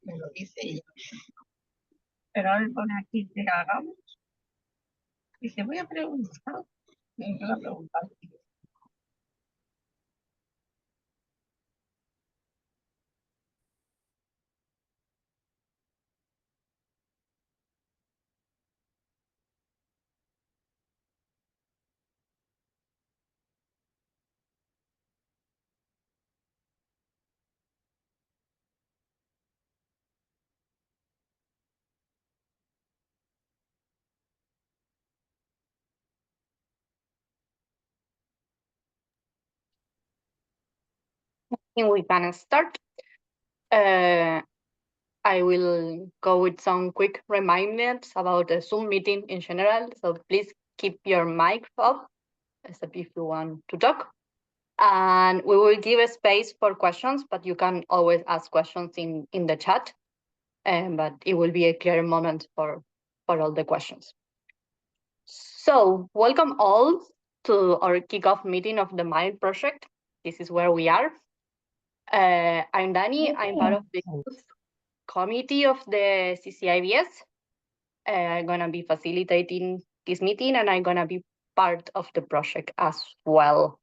me lo dice ella. Pero ahora pone aquí que hagamos. Dice, voy a preguntar. Me voy a preguntar. think we can start. I will go with some quick reminders about the Zoom meeting in general. So please keep your mic off, except if you want to talk. And we will give a space for questions, but you can always ask questions in the chat. But it will be a clear moment for all the questions. So welcome all to our kickoff meeting of the MILE project. This is where we are. I'm Dani. I'm part of the youth committee of the CCIBS. I'm gonna be facilitating this meeting, and I'm gonna be part of the project as well.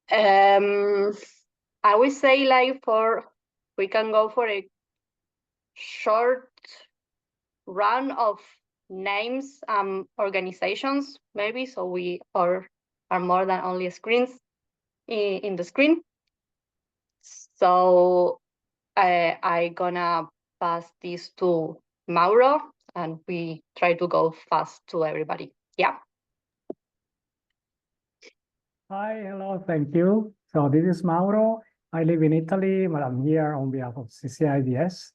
I will say we can go for a short run of names and organizations, maybe, so we are more than only screens in the screen. So I gonna pass this to Mauro, and we try to go fast to everybody. Yeah. Hi, hello, thank you. So this is Mauro. I live in Italy, but I'm here on behalf of CCIBS.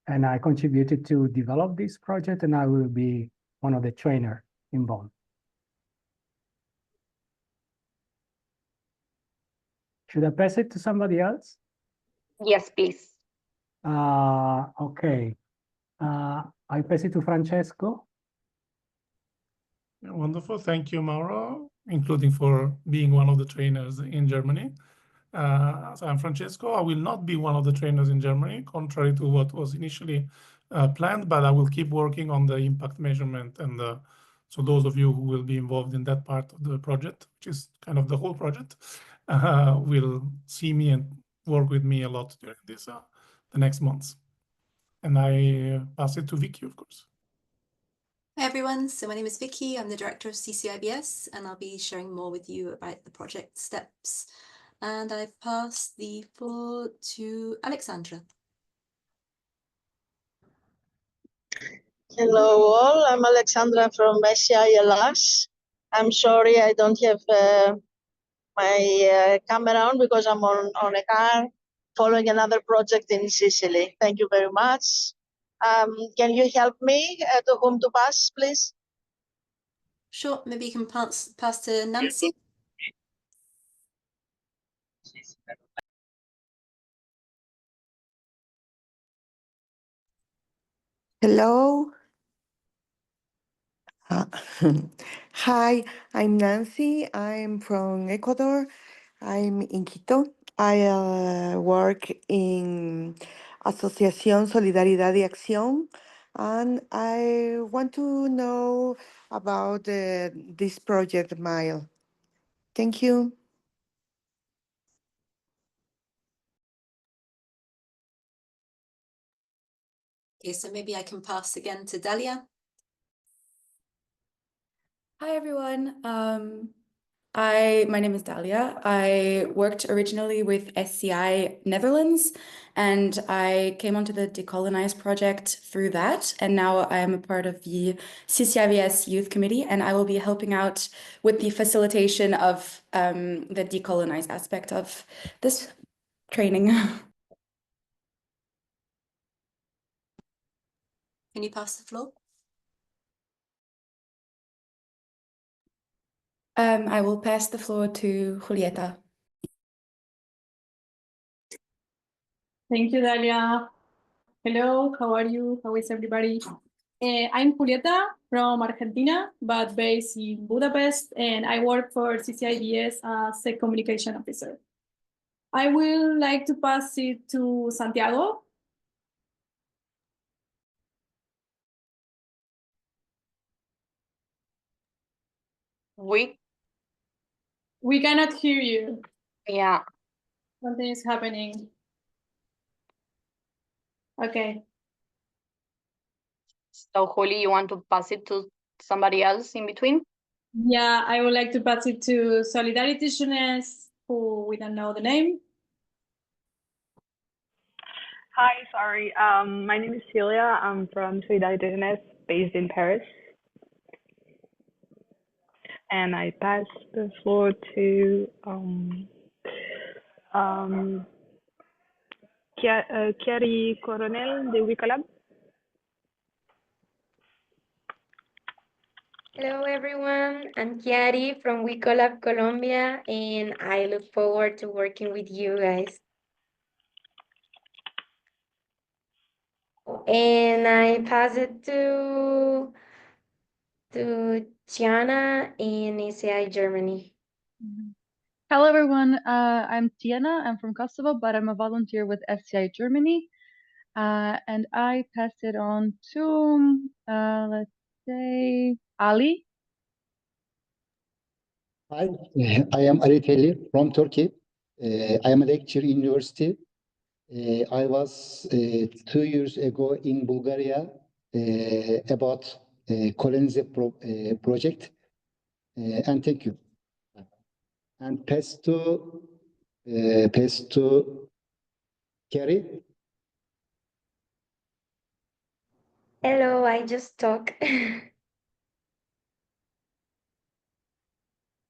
And I contributed to develop this project, and I will be one of the trainers involved. Should I pass it to somebody else? Yes, please. Okay. I pass it to Francesco. Wonderful. Thank you, Mauro, including for being one of the trainers in Germany. So I'm Francesco. I will not be one of the trainers in Germany, contrary to what was initially planned, but I will keep working on the impact measurement. And so those of you who will be involved in that part of the project, which is kind of the whole project, will see me and work with me a lot during this the next months. And I pass it to Vicky, of course. Hi everyone, so my name is Vicky, I'm the director of CCIBS, and I'll be sharing more with you about the project steps. And I've passed the floor to Alexandra. Hello all, I'm Alexandra from SCI-LS. I'm sorry I don't have my camera on because I'm on a car following another project in Sicily. Thank you very much. Can you help me to whom to pass, please? Sure, maybe you can pass to Nancy. Hello. Hi, I'm Nancy. I'm from Ecuador. I'm in Quito. I work in Asociación Solidaridad y Acción, and I want to know about this project, MILE. Thank you. Okay, so maybe I can pass again to Dalia. Hi everyone. My name is Dalia. I worked originally with SCI Netherlands, and I came onto the Decolonize project through that. And now I am a part of the CCIBS Youth Committee, and I will be helping out with the facilitation of the Decolonize aspect of this training. Can you pass the floor? I will pass the floor to Julieta. Thank you, Dalia. Hello, how are you? How is everybody? I'm Julieta from Argentina, but based in Budapest, and I work for CCIBS as a communication officer. I will like to pass it to Santiago. We, We cannot hear you. yeah. Something is happening. Okay. So Juli, you want to pass it to somebody else in between? Yeah, I would like to pass it to Solidarity Jeunesse, who we don't know the name. Hi, sorry. My name is Celia. I'm from Solidarité Jeunesse, based in Paris. And I pass the floor to Chiari Coronel de Wicolab. Hello everyone, I'm Chiari from Wicolab Colombia, and I look forward to working with you guys. And I pass it to Tiana in ECI Germany. Hello everyone, I'm Tiana, I'm from Kosovo, but I'm a volunteer with SCI Germany. And I pass it on to, let's say, Ali. Hi, I am Ali Telli from Turkey. I am a lecturer in university. I was 2 years ago in Bulgaria about colonize project. And thank you. And pass to Kerry. Hello, I just talk.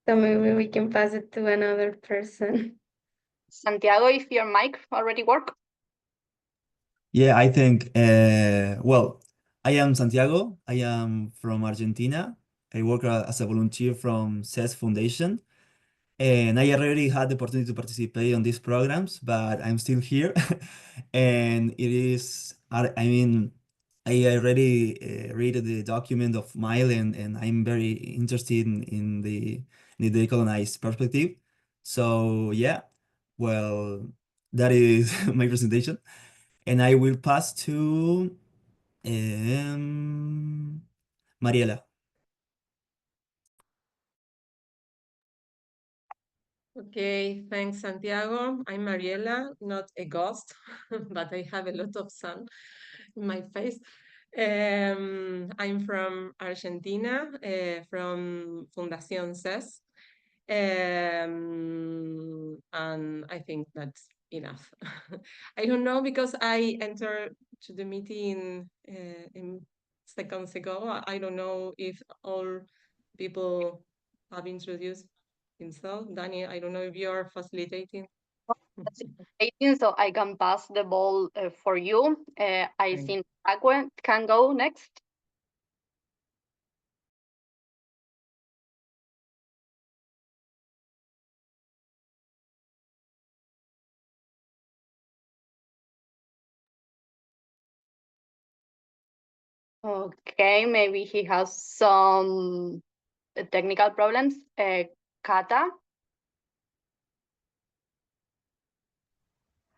So maybe we can pass it to another person. Santiago, if your mic already work? Yeah, I think, well, I am Santiago. I am from Argentina. I work as a volunteer from CES Foundation. And I already had the opportunity to participate on these programs, but I'm still here. And it is, I mean, I already read the document of Mile, and I'm very interested in the decolonized perspective. So yeah, well, that is my presentation. And I will pass to Mariela. Okay, thanks, Santiago. I'm Mariela, not a ghost, but I have a lot of sun in my face. I'm from Argentina, from Fundación CES. And I think that's enough. I don't know, because I entered to the meeting in seconds ago. I don't know if all people have introduced himself. Danny, I don't know if you're facilitating. So I can pass the ball for you. I think Agua can go next. Okay, maybe he has some technical problems. Kata.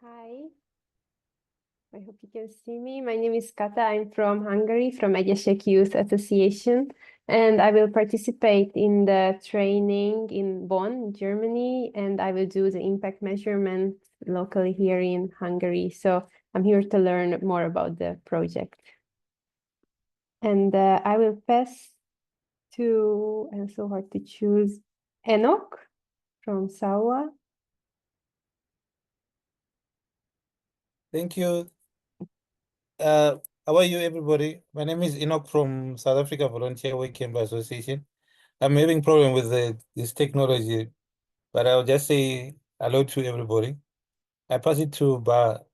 Hi, I hope you can see me. My name is Kata. I'm from Hungary, from Egyesek Youth Association, and I will participate in the training in Bonn, Germany, and I will do the impact measurement locally here in Hungary. So I'm here to learn more about the project. And I will pass to, and so hard to choose, Enoch from SAWA. Thank you. How are you, everybody? My name is Enoch from South Africa Volunteer Weekend Association. I'm having problem with this technology, but I'll just say hello to everybody. I pass it to Ba.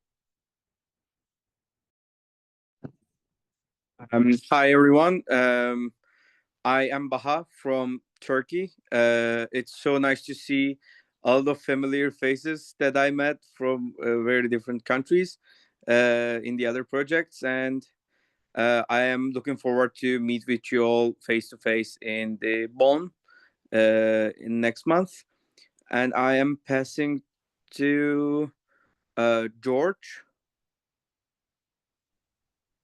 Hi everyone. I am Baha from Turkey. It's so nice to see all the familiar faces that I met from very different countries in the other projects, and I am looking forward to meet with you all face to face in the Bonn in next month. And I am passing to George.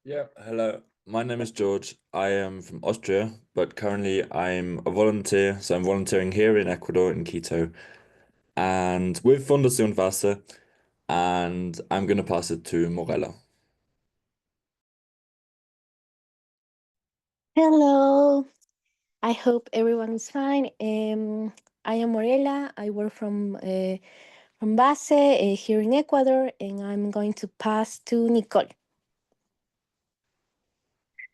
Yeah, hello. My name is George. I am from Austria, but currently I'm a volunteer. So I'm volunteering here in Ecuador, in Quito, and with Fundación Wasser, and I'm going to pass it to Morella. Hello, I hope everyone's fine. I am Morella. I work from Base here in Ecuador, and I'm going to pass to Nicole.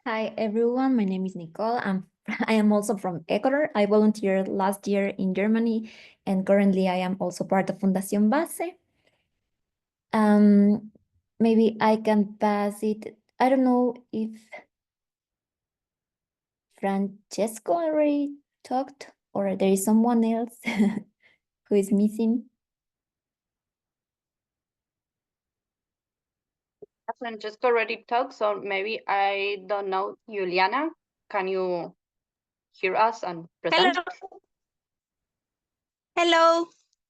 Hi everyone, my name is Nicole. I am also from Ecuador. I volunteered last year in Germany, and currently I am also part of Fundación Base. Maybe I can pass it. I don't know if Francesco already talked or there is someone else who is missing. Francesco already talked, so maybe I don't know. Juliana, can you hear us and present? Hello,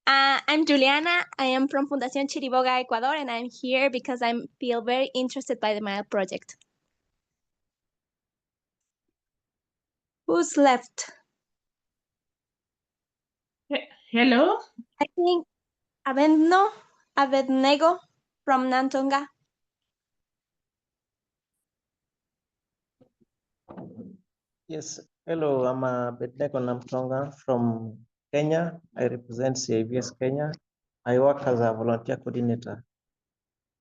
I'm Juliana. I am from Fundación Chiriboga, Ecuador, and I'm here because I feel very interested by the MILE project. Who's left? Hello? I think Abednego from Nantonga. Yes, hello, I'm Abednego Namtonga from Kenya. I represent CIBS Kenya. I work as a volunteer coordinator,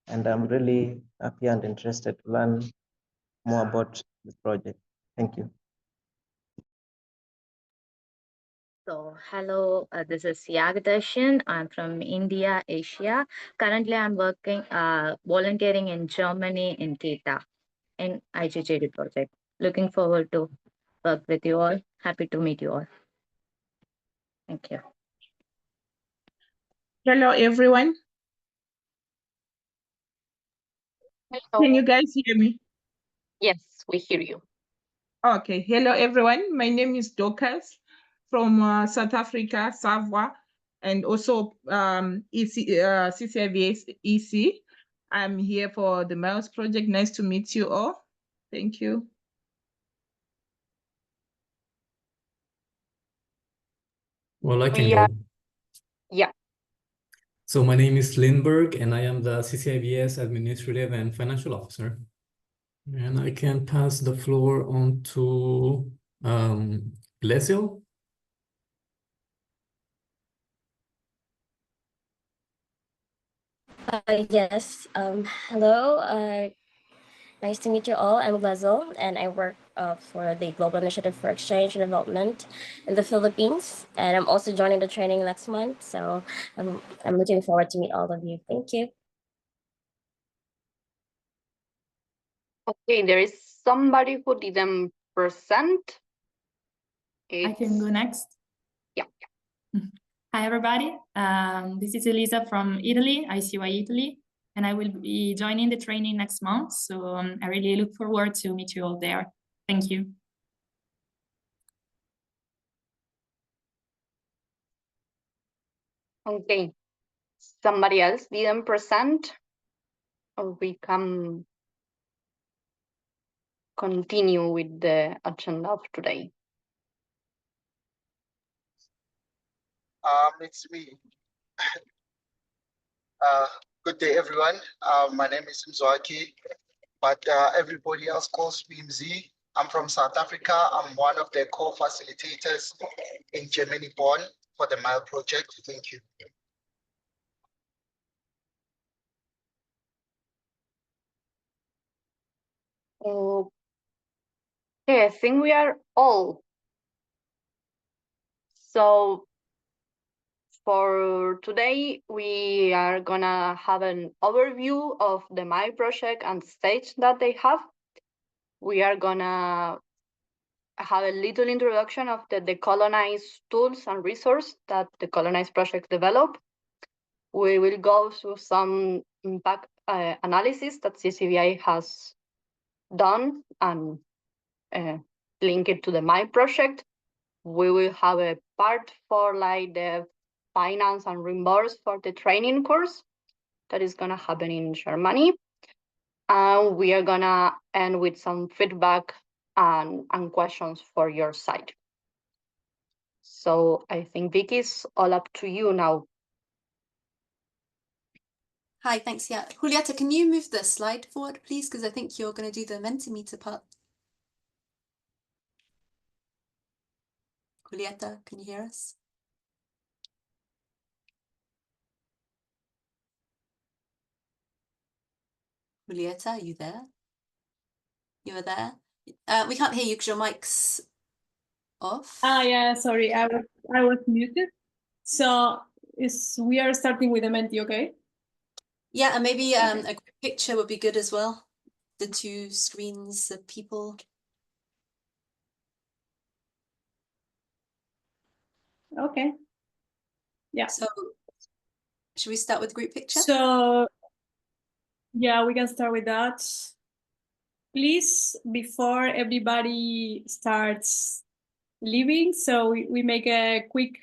and I'm really happy and interested to learn more about the project. Thank you. So, hello, this is Yagdashan. I'm from India, Asia. Currently, I'm working, volunteering in Germany in Kita in IGJD project. Looking forward to work with you all. Happy to meet you all. Thank you. Hello, everyone. Can you guys hear me? Yes, we hear you. Okay. Hello, everyone. My name is Dorcas from South Africa, Savoie, and also CCIBS EC. I'm here for the MILES project. Nice to meet you all. Thank you. Well, I can We go. are, yeah. So my name is Lindberg, and I am the CCIBS Administrative and Financial Officer. And I can pass the floor on to Glesio. Yes, hello. Nice to meet you all. I'm Glezel, and I work for the Global Initiative for Exchange and Development in the Philippines. And I'm also joining the training next month, so I'm looking forward to meet all of you. Thank you. Okay, there is somebody who didn't present. I can go next. Yeah. Hi, everybody. This is Elisa from Italy, ICY Italy, and I will be joining the training next month. So I really look forward to meet you all there. Thank you. Okay. Somebody else didn't present, or we can continue with the agenda of today. It's me. Good day, everyone. My name is Mzwaki, but everybody else calls me Mzi. I'm from South Africa. I'm one of the co-facilitators in Germany, Bonn, for the MILE project. Thank you. Okay, I think we are all. So for today, we are gonna have an overview of the MILE project and stage that they have. We are gonna have a little introduction of the decolonized tools and resources that the Decolonize project developed. We will go through some impact analysis that CCBI has done and link it to the MILE project. We will have a part for like the finance and reimburse for the training course that is gonna happen in Germany. And we are gonna end with some feedback and questions for your side. So I think Vicky, it's all up to you now. Hi, thanks. Yeah, Julieta, can you move the slide forward, please? Because I think you're going to do the Mentimeter part. Julieta, can you hear us? Julieta, are you there? You are there? We can't hear you because your mic's off. Yeah, sorry, I was muted. So we are starting with the Menti, okay? Yeah, and maybe a quick picture would be good as well. The two screens of people. Okay. Yeah. So should we start with group picture? So yeah, we can start with that. Please, before everybody starts leaving, so we make a quick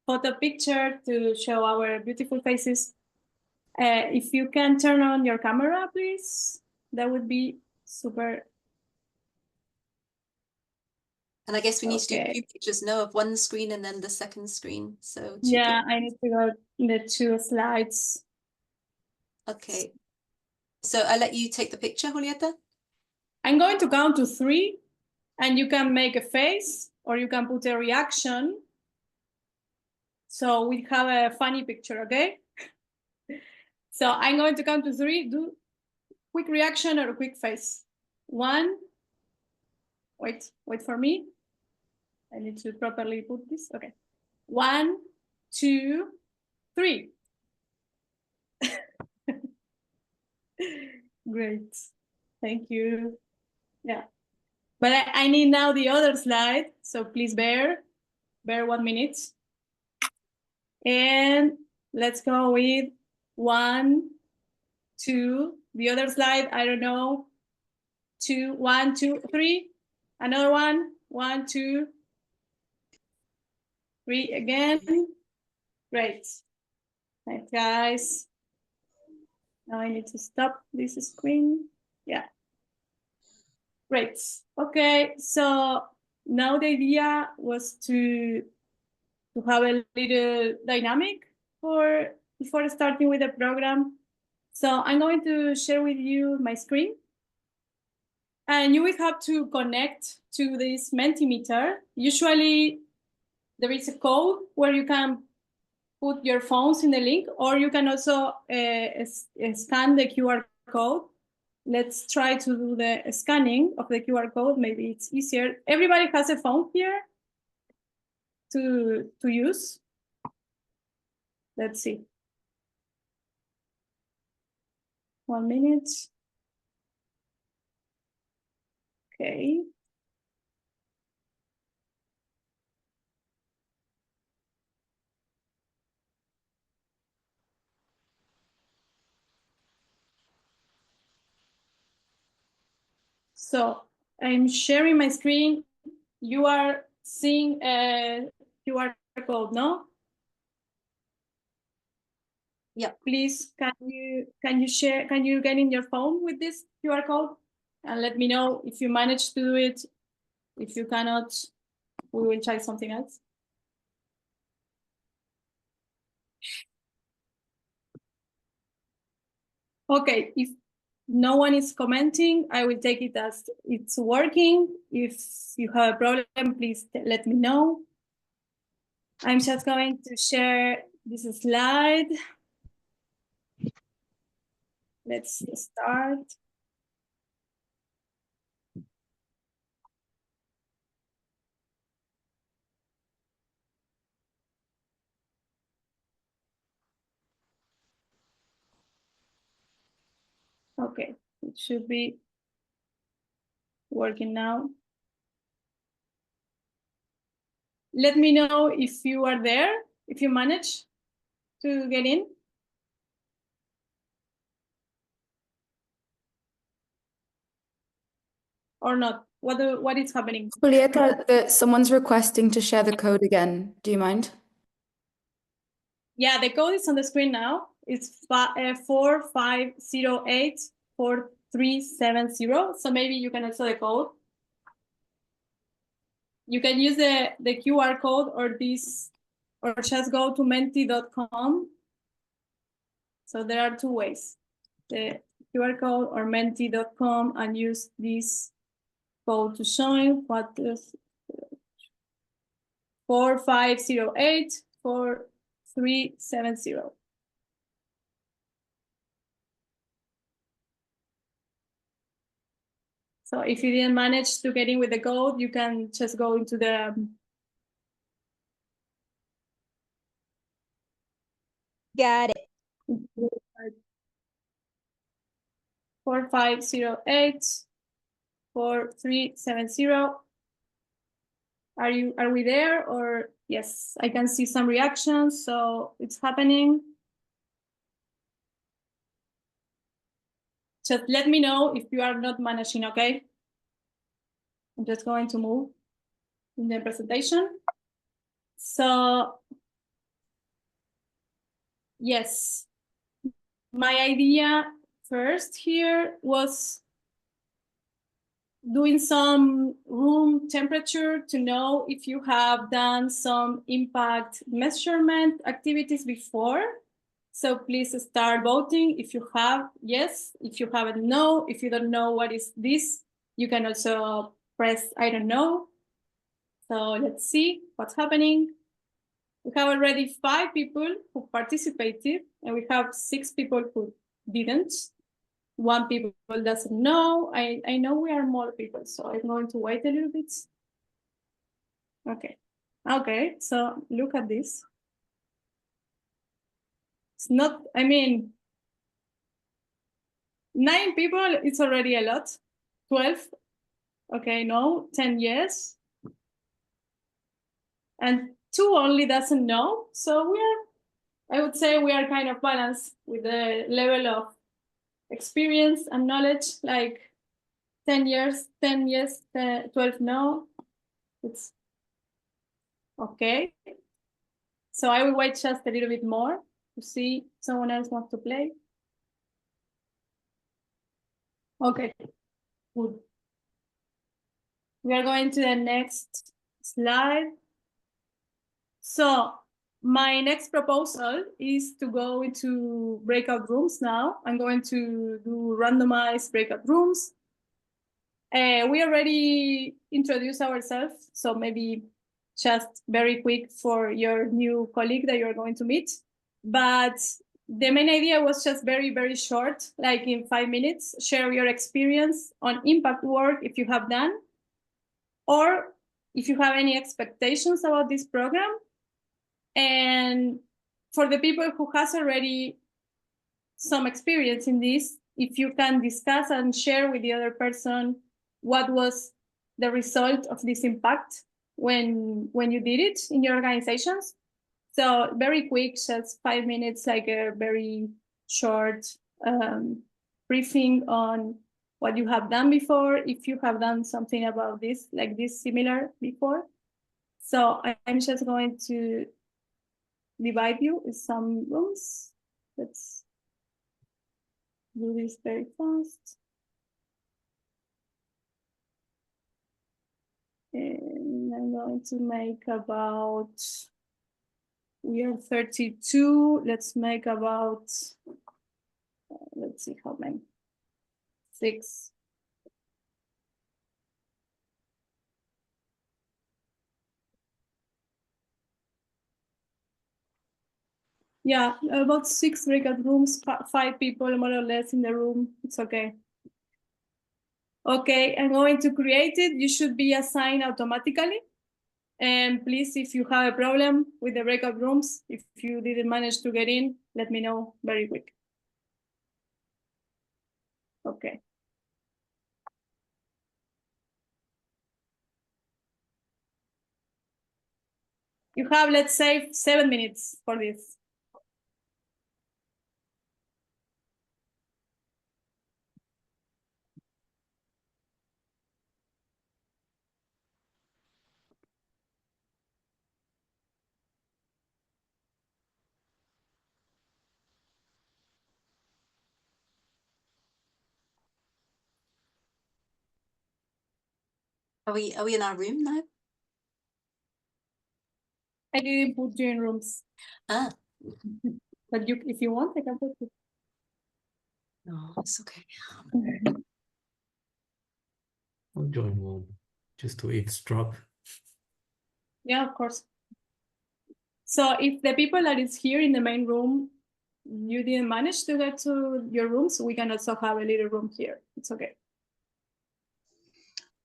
photo picture to show our beautiful faces. If you can turn on your camera, please, that would be super. And I guess we need to do two pictures, no, of one screen and then the second screen. So yeah, I need to go the 2 slides. Okay. So I'll let you take the picture, Julieta. I'm going to count to 3, and you can make a face or you can put a reaction. So we have a funny picture, okay? So I'm going to count to 3, do quick reaction or a quick face. 1, wait for me. I need to properly put this, okay. 1, 2, 3. Great, thank you. Yeah, but I need now the other slide, so please bear 1 minute. And let's go with 1, 2, the other slide, I don't know. 2, 1, 2, 3, another one, 1, 2, 3 again. Great, thanks guys. Now I need to stop this screen. Yeah. Great. Okay, so now the idea was to have a little dynamic before starting with the program. So I'm going to share with you my screen. And you will have to connect to this Mentimeter. Usually there is a code where you can put your phones in the link, or you can also scan the QR code. Let's try to do the scanning of the QR code. Maybe it's easier. Everybody has a phone here to use. Let's see. 1 minute. Okay. So I'm sharing my screen. You are seeing a QR code, no? Yeah. Please, can you share? Can you get in your phone with this QR code and let me know if you manage to do it? If you cannot, we will try something else. Okay, if no one is commenting, I will take it as it's working. If you have a problem, please let me know. I'm just going to share this slide. Let's start. Okay, it should be working now. Let me know if you are there, if you manage to get in. Or not? What is happening? Julieta, someone's requesting to share the code again. Do you mind? Yeah, the code is on the screen now. It's 45084370. So maybe you can also the code. You can use the QR code or just go to menti.com. So there are two ways, the QR code or menti.com, and use this code to join. What is 45084370. So if you didn't manage to get in with the code, you can just go into the Got it. 45084370. Are we there? Or yes, I can see some reactions, so it's happening. Just let me know if you are not managing, okay? I'm just going to move in the presentation. So yes, my idea first here was doing some room temperature to know if you have done some impact measurement activities before. So please start voting if you have, yes. If you haven't, no. If you don't know what is this, you can also press I don't know. So let's see what's happening. We have already 5 people who participated, and we have 6 people who didn't. 1 people doesn't know. I know we are more people, so I'm going to wait a little bit. Okay, so look at this. It's not, I mean, 9 people, it's already a lot. 12, okay, no, 10 yes. And 2 only doesn't know. So I would say we are kind of balanced with the level of experience and knowledge, like 10 years, 10 yes, 12 no. It's okay. So I will wait just a little bit more to see if someone else wants to play. Okay, good. We are going to the next slide. So my next proposal is to go into breakout rooms now. I'm going to do randomized breakout rooms. We already introduced ourselves, so maybe just very quick for your new colleague that you're going to meet. But the main idea was just very, very short, like in 5 minutes, share your experience on impact work if you have done, or if you have any expectations about this program. And for the people who has already some experience in this, if you can discuss and share with the other person what was the result of this impact when you did it in your organizations. So very quick, just 5 minutes, like a very short briefing on what you have done before, if you have done something about this, like this similar before. So I'm just going to divide you in some rooms. Let's do this very fast. And I'm going to make about, we are 32. Let's make about, let's see how many, 6. Yeah, about 6 breakout rooms, 5 people more or less in the room. It's okay. Okay, I'm going to create it. You should be assigned automatically. And please, if you have a problem with the breakout rooms, if you didn't manage to get in, let me know very quick. Okay. You have, let's say, 7 minutes for this. Are we in our room now? I didn't put you in rooms. Ah, But you, if you want, I can put you. no, it's okay. I'll join one just to eavesdrop. Yeah, of course. So if the people that is here in the main room, you didn't manage to get to your rooms, we can also have a little room here. It's okay.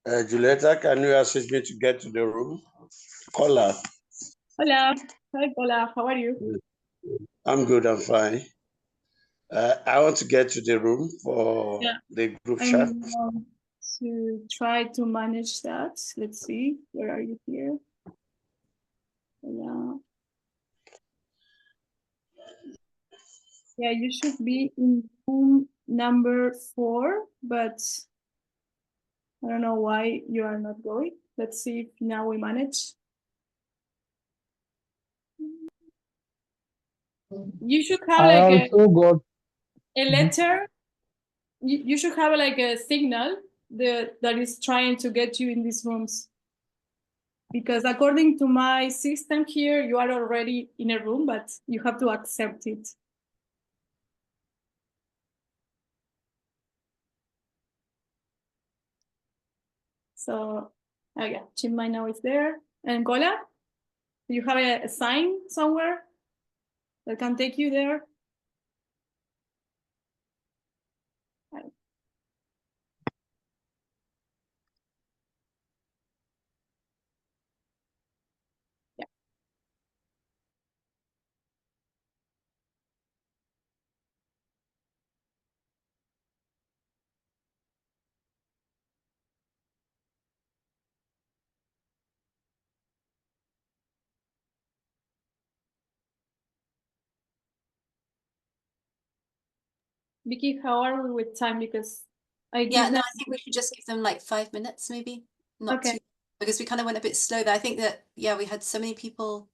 Julieta, can you assist me to get to the room? Hola. Hola. Hi, Paula. How are you? I'm good, I'm fine. I want to get to the room for Yeah. the group I'm chat. going to try to manage that. Let's see. Where are you here? Yeah. Yeah, you should be in room number 4, but I don't know why you are not going. Let's see if now we manage. You should have I like also got a letter. You should have like a signal that is trying to get you in these rooms. Because according to my system here, you are already in a room, but you have to accept it. So, yeah, Chinmay now is there. And Gola, do you have a sign somewhere that can take you there? Yeah. Vicky, how are we with time? Because I Yeah, give no, them. I think we should just give them like 5 minutes, maybe. Not Okay. too, because we kind of went a bit slow there. I think that, yeah, we had so many people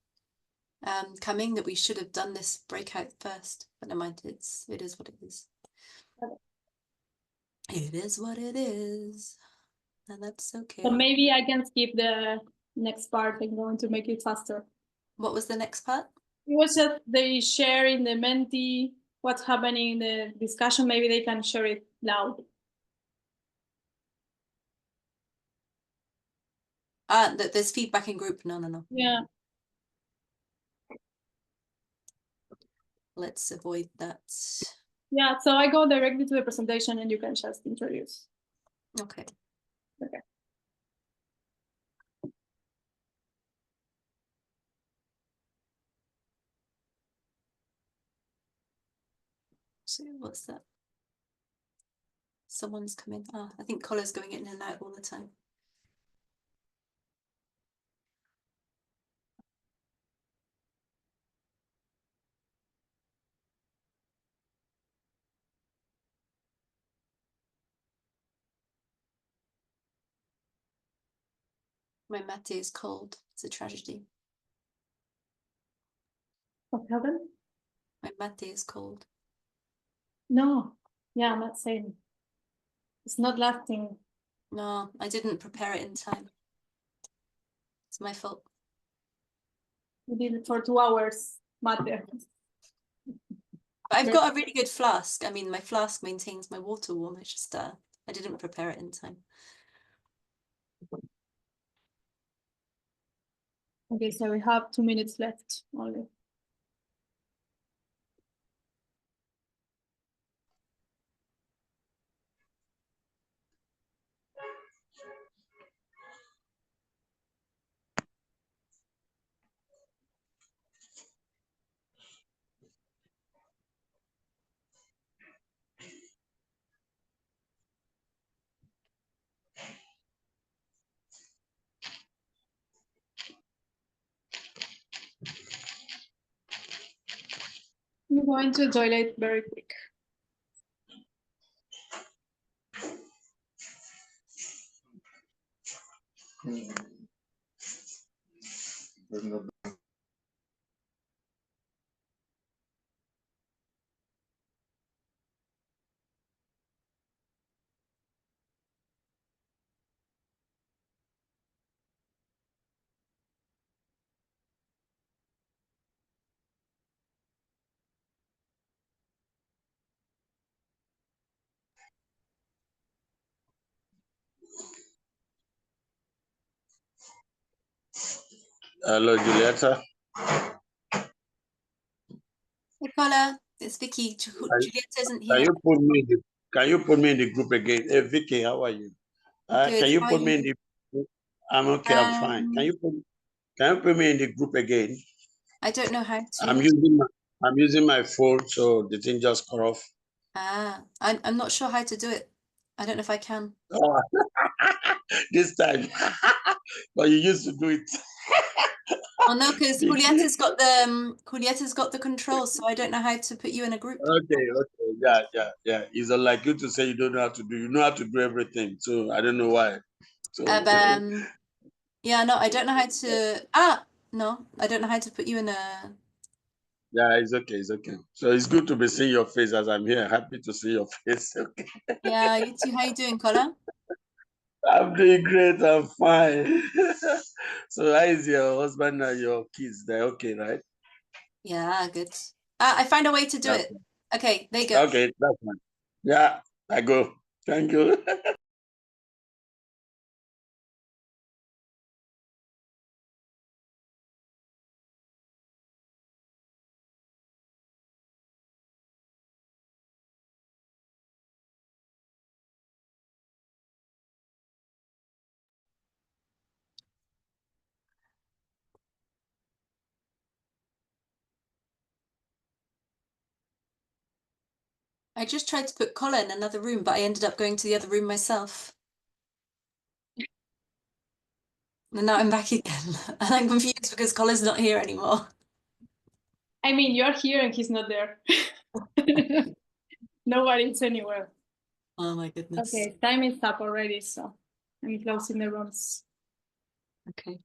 coming that we should have done this breakout first. But never mind, it is what it is. Okay. It is what it is. And that's okay. So maybe I can skip the next part. I'm going to make it faster. What was the next part? It was just they share in the Menti what's happening in the discussion. Maybe they can share it loud. There's feedback in group. No. Yeah. Let's avoid that. Yeah, so I go directly to the presentation and you can just introduce. Okay. Okay. So what's that? Someone's coming. I think Cola's going in and out all the time. My mate is cold. It's a tragedy. What happened? My mate is cold. No. Yeah, I'm not saying. It's not lasting. No, I didn't prepare it in time. It's my fault. We did it for 2 hours, mate. But I've got a really good flask. I mean, my flask maintains my water warm. It's just I didn't prepare it in time. Okay, so we have 2 minutes left only. I'm going to the toilet very quick. Hello, Julieta. Nicola, it's Vicky. Juliet isn't Can here. you put me in the Can you put me in the group again? Hey, Vicky, how are you? Good. Can you How are put me in you? the? I'm okay. I'm fine. Can you put me in the group again? I don't know how I'm to. using my phone, so the thing just cut off. I'm not sure how to do it. I don't know if I can. Oh, this time, but you used to do it. Oh no, because Julieta's got the controls, so I don't know how to put you in a group. Okay, yeah. It's unlike you to say you don't know how to do. You know how to do everything, so I don't know why. So Yeah, no, I don't know how to. No, I don't know how to put you in a. yeah, it's okay. So it's good to be seeing your face as I'm here. Happy to see your face. Okay. Yeah, you too. How you doing, Colin? I'm doing great. I'm fine. So how is your husband and your kids? They're okay, right? Yeah, good. I found a way to do Okay. it. Okay, there you go. Okay, that's fine. Yeah, I go. Thank you. I just tried to put Colin in another room, but I ended up going to the other room myself. And now I'm back again. And I'm confused because Colin's not here anymore. I mean, you're here and he's not there. Nobody's anywhere. Oh my goodness. Okay, time is up already, so I'm closing the rooms. Okay.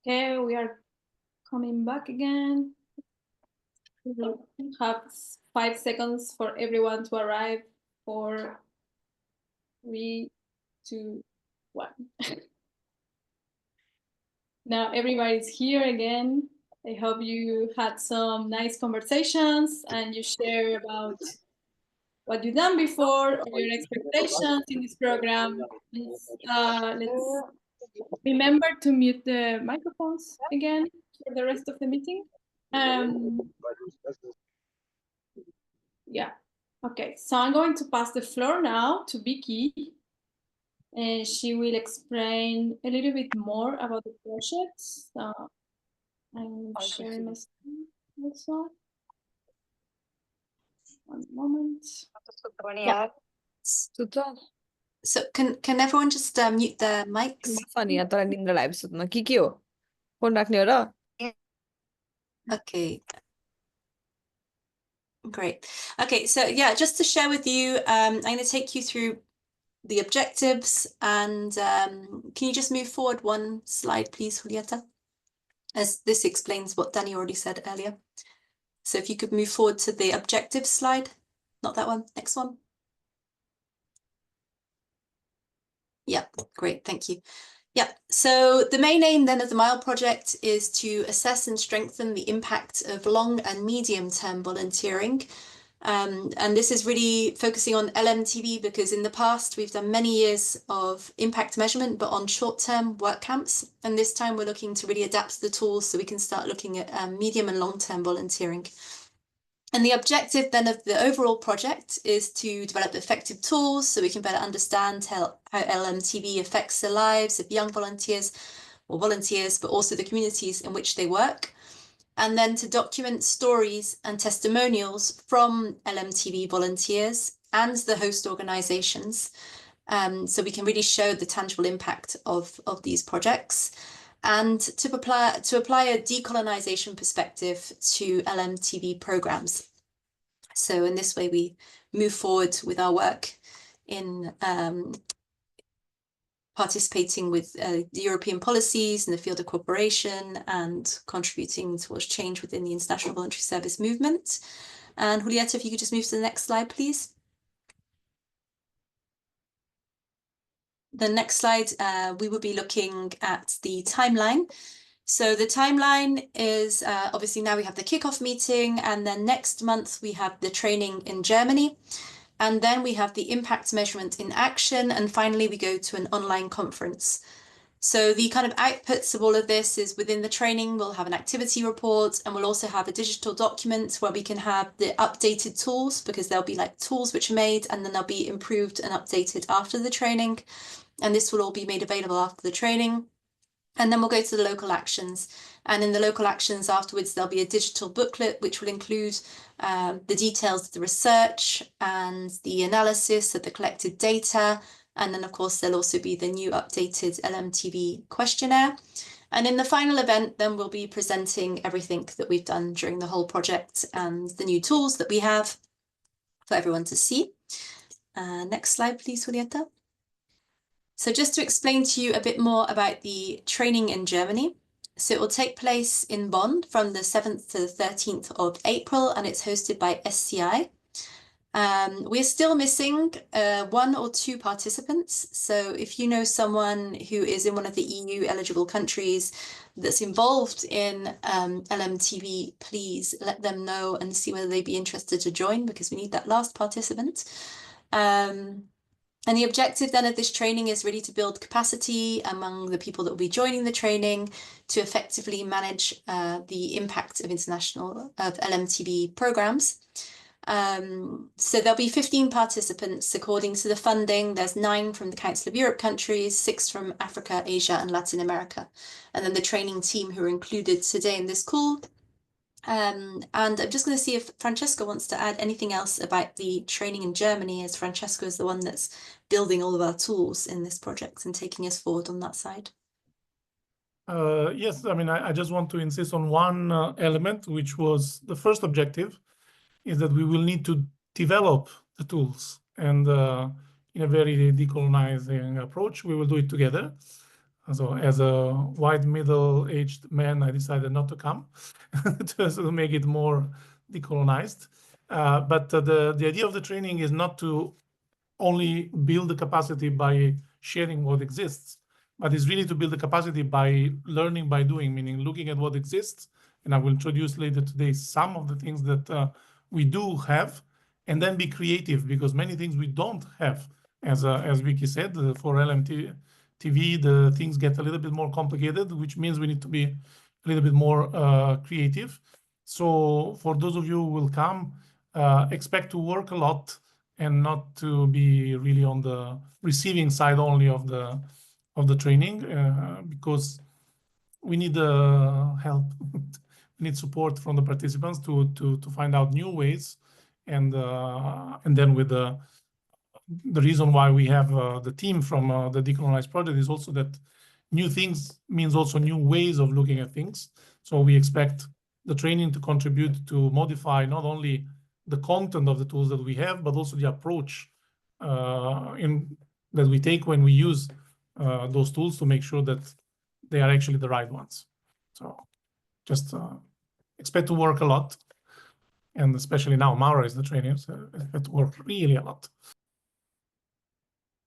Okay, we are coming back again. We will have 5 seconds for everyone to arrive. 4, 3, 2, 1. Now everybody's here again. I hope you had some nice conversations and you share about what you've done before or your expectations in this program. Let's remember to mute the microphones again for the rest of the meeting. Yeah. Okay, so I'm going to pass the floor now to Vicky, and she will explain a little bit more about the projects. I'm sharing my screen also. One moment. Yeah. So can everyone just mute their mics? Okay. Great. Okay, so yeah, just to share with you, I'm going to take you through the objectives, and can you just move forward one slide, please, Julieta? As this explains what Danny already said earlier. So if you could move forward to the objectives slide, not that one, next one. Yeah, great, thank you. Yeah, so the main aim then of the MILE project is to assess and strengthen the impact of long and medium-term volunteering. And this is really focusing on LMTV because in the past we've done many years of impact measurement, but on short-term work camps. And this time we're looking to really adapt the tools so we can start looking at medium and long-term volunteering. And the objective then of the overall project is to develop effective tools so we can better understand how LMTV affects the lives of young volunteers, but also the communities in which they work. And then to document stories and testimonials from LMTV volunteers and the host organizations, so we can really show the tangible impact of these projects, and to apply a decolonization perspective to LMTV programs. So in this way, we move forward with our work in participating with the European policies in the field of cooperation and contributing towards change within the international voluntary service movement. And Julieta, if you could just move to the next slide, please. The next slide, we will be looking at the timeline. So the timeline is obviously now we have the kickoff meeting, and then next month we have the training in Germany. And then we have the impact measurement in action. And finally, we go to an online conference. So the kind of outputs of all of this is within the training, we'll have an activity report, and we'll also have a digital document where we can have the updated tools, because there'll be like tools which are made and then they'll be improved and updated after the training. And this will all be made available after the training. And then we'll go to the local actions. And in the local actions afterwards, there'll be a digital booklet, which will include the details of the research and the analysis of the collected data. And then, of course, there'll also be the new updated LMTV questionnaire. And in the final event, then we'll be presenting everything that we've done during the whole project and the new tools that we have for everyone to see. Next slide, please, Julieta. So just to explain to you a bit more about the training in Germany. So it will take place in Bonn from the 7th to the 13th of April, and it's hosted by SCI. We're still missing 1 or 2 participants. So if you know someone who is in one of the EU eligible countries that's involved in LMTV, please let them know and see whether they'd be interested to join, because we need that last participant. And the objective then of this training is really to build capacity among the people that will be joining the training to effectively manage the impact of LMTV programs. So there'll be 15 participants according to the funding. There's 9 from the Council of Europe countries, 6 from Africa, Asia, and Latin America. And then the training team who are included today in this call. And I'm just going to see if Francesco wants to add anything else about the training in Germany, as Francesco is the one that's building all of our tools in this project and taking us forward on that side. Yes, I mean, I just want to insist on one element, which was the first objective, is that we will need to develop the tools, and in a very decolonizing approach, we will do it together. So as a white middle-aged man, I decided not to come to make it more decolonized. But the idea of the training is not to only build the capacity by sharing what exists, but it's really to build the capacity by learning by doing, meaning looking at what exists. And I will introduce later today some of the things that we do have, and then be creative, because many things we don't have. As Vicky said, for LMTV, the things get a little bit more complicated, which means we need to be a little bit more creative. So for those of you who will come, expect to work a lot and not to be really on the receiving side only of the training, because we need help. We need support from the participants to find out new ways, and then with the reason why we have the team from the Decolonize project is also that new things means also new ways of looking at things. So we expect the training to contribute to modify not only the content of the tools that we have, but also the approach that we take when we use those tools to make sure that they are actually the right ones. So just expect to work a lot. And especially now, Maura is the trainer, so expect to work really a lot.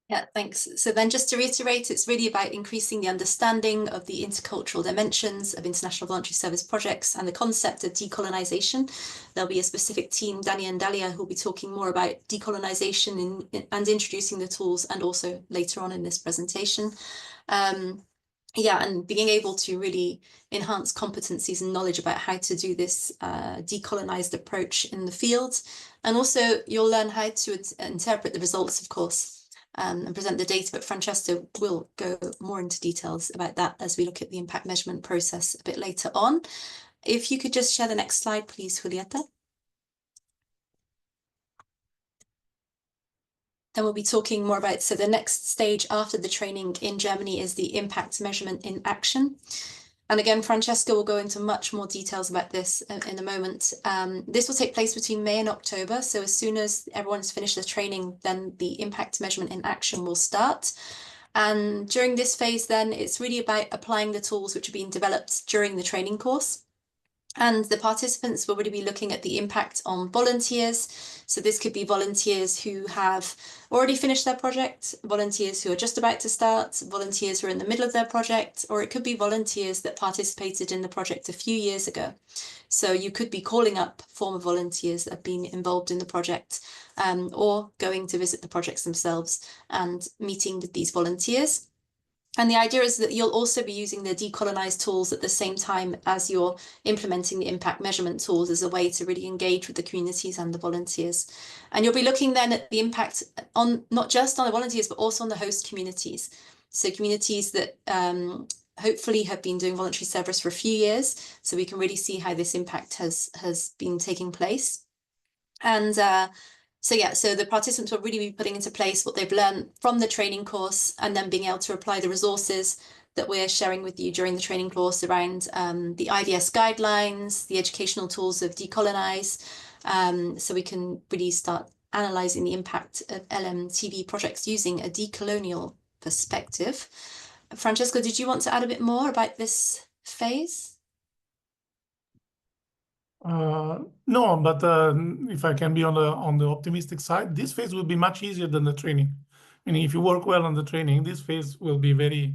Yeah, thanks. So then just to reiterate, it's really about increasing the understanding of the intercultural dimensions of international voluntary service projects and the concept of decolonization. There'll be a specific team, Dani and Dalia, who'll be talking more about decolonization and introducing the tools, and also later on in this presentation. Yeah, and being able to really enhance competencies and knowledge about how to do this decolonized approach in the field. And also you'll learn how to interpret the results, of course, and present the data, but Francesco will go more into details about that as we look at the impact measurement process a bit later on. If you could just share the next slide, please, Julieta. then we'll be talking more about, so the next stage after the training in Germany is the impact measurement in action. And again, Francesca will go into much more details about this in a moment. This will take place between May and October. So as soon as everyone's finished the training, then the impact measurement in action will start. And during this phase, then it's really about applying the tools which are being developed during the training course. And the participants will really be looking at the impact on volunteers. So this could be volunteers who have already finished their project, volunteers who are just about to start, volunteers who are in the middle of their project, or it could be volunteers that participated in the project a few years ago. So you could be calling up former volunteers that have been involved in the project, or going to visit the projects themselves and meeting with these volunteers. And the idea is that you'll also be using the decolonize tools at the same time as you're implementing the impact measurement tools as a way to really engage with the communities and the volunteers. And you'll be looking then at the impact on not just on the volunteers, but also on the host communities. So communities that hopefully have been doing voluntary service for a few years, so we can really see how this impact has been taking place. And so yeah, so the participants will really be putting into place what they've learned from the training course, and then being able to apply the resources that we're sharing with you during the training course around the IDS guidelines, the educational tools of Decolonize, so we can really start analysing the impact of LMTV projects using a decolonial perspective. Francesca, did you want to add a bit more about this phase? No, but if I can be on the optimistic side, this phase will be much easier than the training. Meaning, if you work well on the training, this phase will be very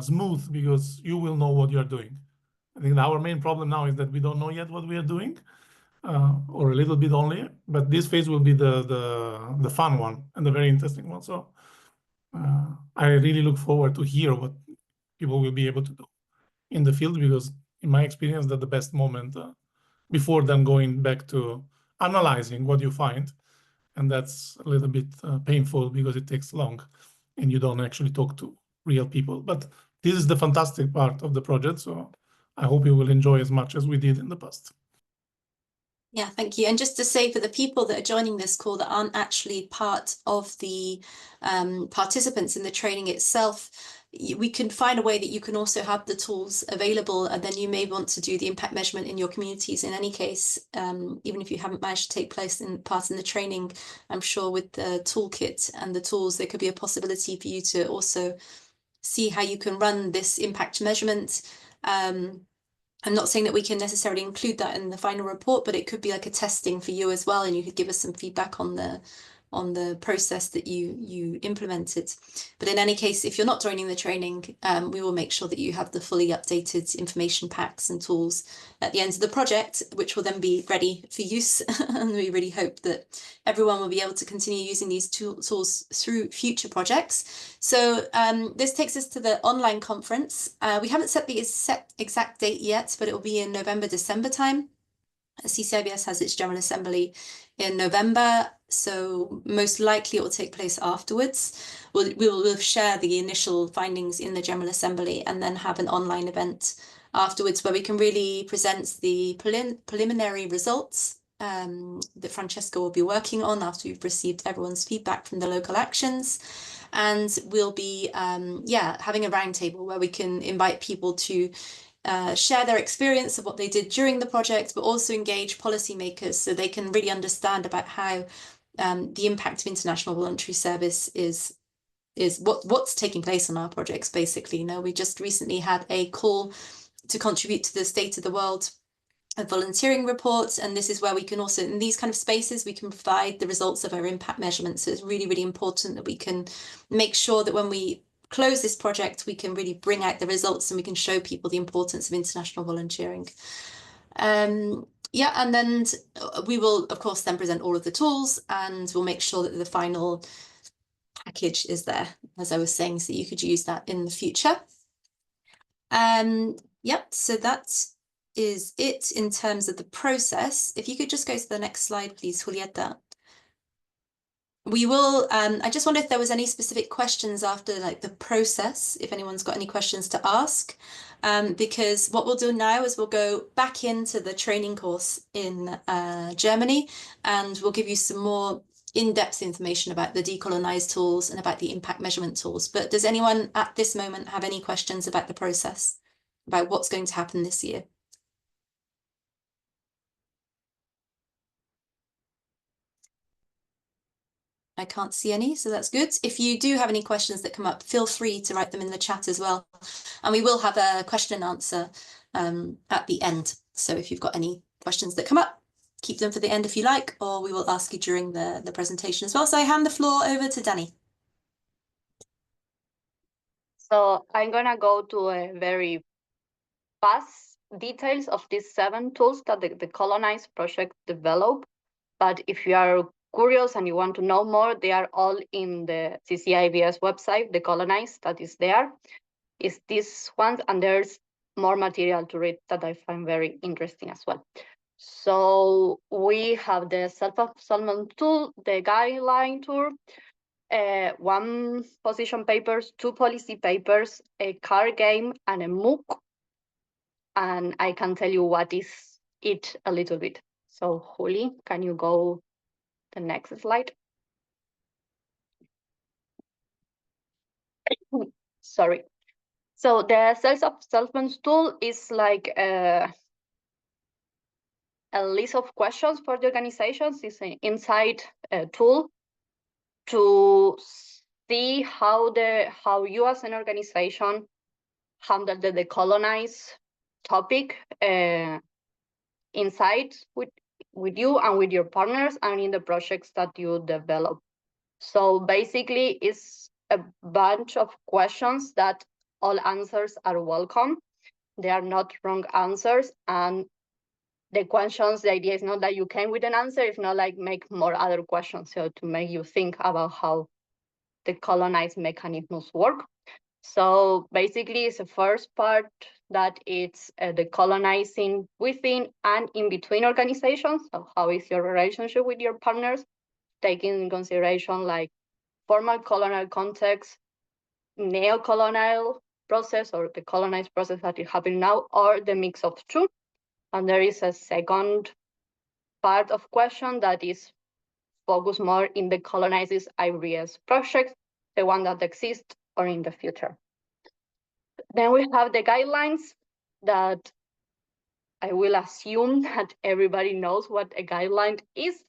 smooth because you will know what you are doing. I think our main problem now is that we don't know yet what we are doing, or a little bit only. But this phase will be the fun one and the very interesting one. So I really look forward to hear what people will be able to do in the field, because in my experience, that's the best moment before then going back to analyzing what you find. And that's a little bit painful because it takes long and you don't actually talk to real people. But this is the fantastic part of the project. So I hope you will enjoy as much as we did in the past. Yeah, thank you. And just to say, for the people that are joining this call that aren't actually part of the participants in the training itself, we can find a way that you can also have the tools available, and then you may want to do the impact measurement in your communities in any case, even if you haven't managed to take part in the training. I'm sure with the toolkit and the tools, there could be a possibility for you to also see how you can run this impact measurement. I'm not saying that we can necessarily include that in the final report, but it could be like a testing for you as well, and you could give us some feedback on the process that you implemented. But in any case, if you're not joining the training, we will make sure that you have the fully updated information packs and tools at the end of the project, which will then be ready for use. And we really hope that everyone will be able to continue using these tools through future projects. So this takes us to the online conference. We haven't set the exact date yet, but it will be in November, December time. CCIBS has its General Assembly in November, so most likely it will take place afterwards. We will share the initial findings in the General Assembly and then have an online event afterwards where we can really present the preliminary results that Francesca will be working on after we've received everyone's feedback from the local actions. And we'll be having a roundtable where we can invite people to share their experience of what they did during the project, but also engage policymakers so they can really understand about how the impact of international voluntary service is what's taking place on our projects, basically. You know, we just recently had a call to contribute to the State of the World volunteering reports, and this is where we can also, in these kind of spaces, we can provide the results of our impact measurements. So it's really, really important that we can make sure that when we close this project, we can really bring out the results and we can show people the importance of international volunteering. And then we will, of course, then present all of the tools, and we'll make sure that the final package is there, as I was saying, so you could use that in the future. So that is it in terms of the process. If you could just go to the next slide, please, Julieta. We will, I just wonder if there was any specific questions after like the process, if anyone's got any questions to ask, because what we'll do now is we'll go back into the training course in Germany, and we'll give you some more in-depth information about the decolonize tools and about the impact measurement tools. But does anyone at this moment have any questions about the process, about what's going to happen this year? I can't see any, so that's good. If you do have any questions that come up, feel free to write them in the chat as well. And we will have a question and answer at the end. So if you've got any questions that come up, keep them for the end if you like, or we will ask you during the presentation as well. So I hand the floor over to Danny. So I'm gonna go to a very fast details of these 7 tools that the Colonize project developed. But if you are curious and you want to know more, they are all in the CCIBS website, the Colonize that is there. Is this one, and there's more material to read that I find very interesting as well. So we have the self-assessment tool, the guideline tool, 1 position papers, 2 policy papers, a card game, and a MOOC. And I can tell you what is it a little bit. So Juli, can you go the next slide? Sorry. So the self-assessment tool is like a list of questions for the organizations. It's an inside tool to see how you as an organization handle the decolonize topic inside with you and with your partners and in the projects that you develop. So basically, it's a bunch of questions that all answers are welcome. They are not wrong answers. And the questions, the idea is not that you came with an answer, it's not like make more other questions, so to make you think about how the colonized mechanisms work. So basically, it's the first part that it's the colonizing within and in between organizations. So how is your relationship with your partners, taking in consideration like formal colonial context, neo-colonial process, or the colonized process that is happening now, or the mix of 2. And there is a second part of question that is focused more in the colonizes IBS project, the one that exists or in the future. Then we have the guidelines that I will assume that everybody knows what a guideline is.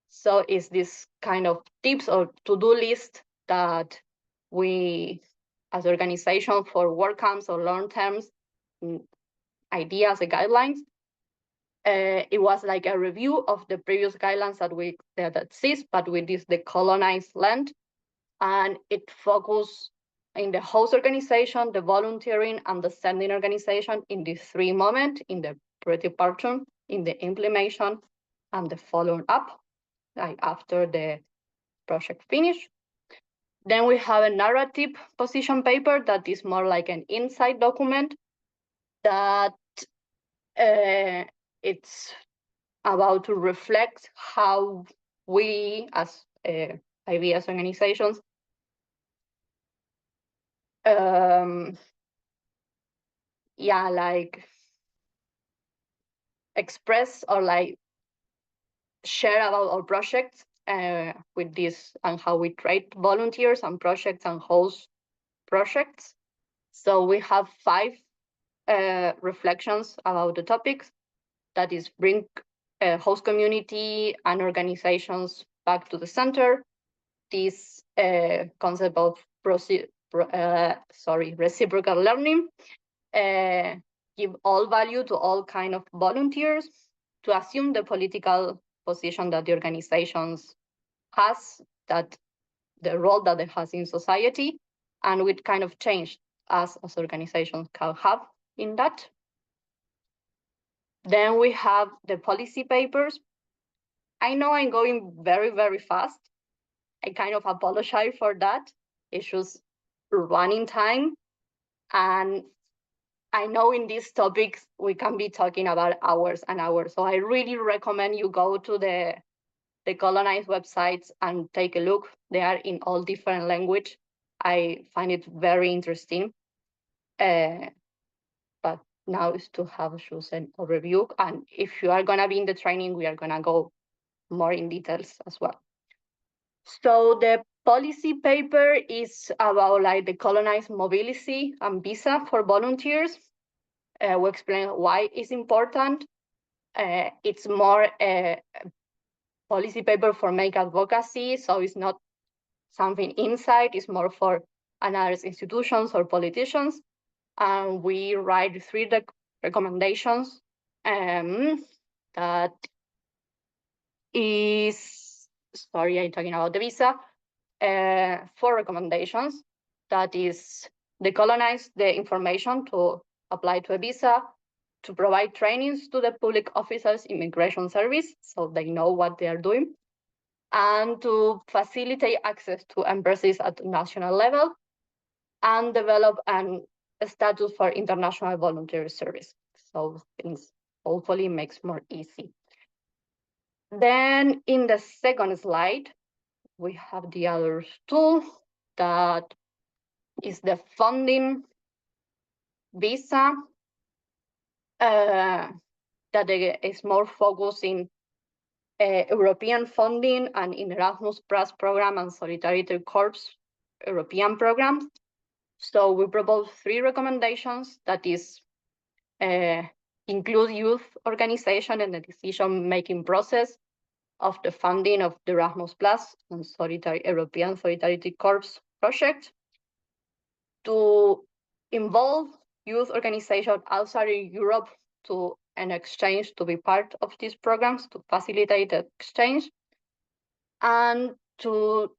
So it's this kind of tips or to-do list that we, as organization for work camps or long terms, ideas, and guidelines. It was like a review of the previous guidelines that exist, but with this decolonized lens, and it focused in the host organization, the volunteering, and the sending organization in these 3 moments, in the pre-departure, in the implementation, and the following up, like after the project finish. Then we have a narrative position paper that is more like an insight document that it's about to reflect how we as IBS organizations like express or like share about our projects with this and how we treat volunteers and projects and host projects. So we have 5 reflections about the topics. That is bring host community and organizations back to the center. This concept of reciprocal learning, give all value to all kind of volunteers, to assume the political position that the organizations has, that the role that it has in society, and with kind of change as organizations can have in that. Then we have the policy papers. I know I'm going very, very fast. I kind of apologize for that. It's just running time. And I know in these topics, we can be talking about hours and hours. So I really recommend you go to the colonized websites and take a look. They are in all different language. I find it very interesting. But now is to have just an overview. And if you are gonna be in the training, we are gonna go more in details as well. So the policy paper is about like the colonized mobility and visa for volunteers. We explain why it's important. It's more a policy paper for make advocacy, so it's not something inside, it's more for another institutions or politicians. And we write 3 recommendations that is, sorry, I'm talking about the visa, 4 recommendations. That is decolonize the information to apply to a visa, to provide trainings to the public officers immigration service so they know what they are doing, and to facilitate access to embassies at the national level, and develop a status for international voluntary service. So things hopefully makes more easy. Then in the second slide, we have the other tool that is the funding visa that is more focused in European funding and in Erasmus Plus program and Solidarity Corps European programs. So we propose 3 recommendations that is include youth organization in the decision-making process of the funding of the Erasmus Plus and European Solidarity Corps project, to involve youth organizations outside of Europe to an exchange to be part of these programs to facilitate the exchange, and to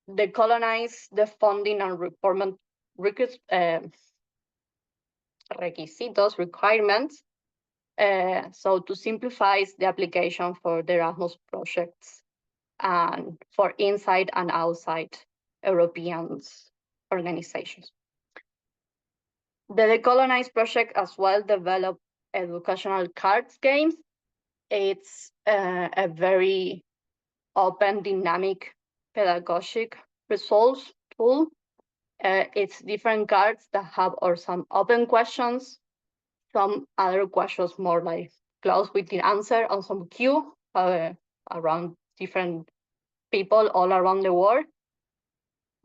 decolonize the funding and requirements. So to simplify the application for the Erasmus projects and for inside and outside European organizations. The Decolonize project as well developed educational cards games. It's a very open, dynamic, pedagogic results tool. It's different cards that have or some open questions, some other questions more like close with the answer, and some Q around different people all around the world.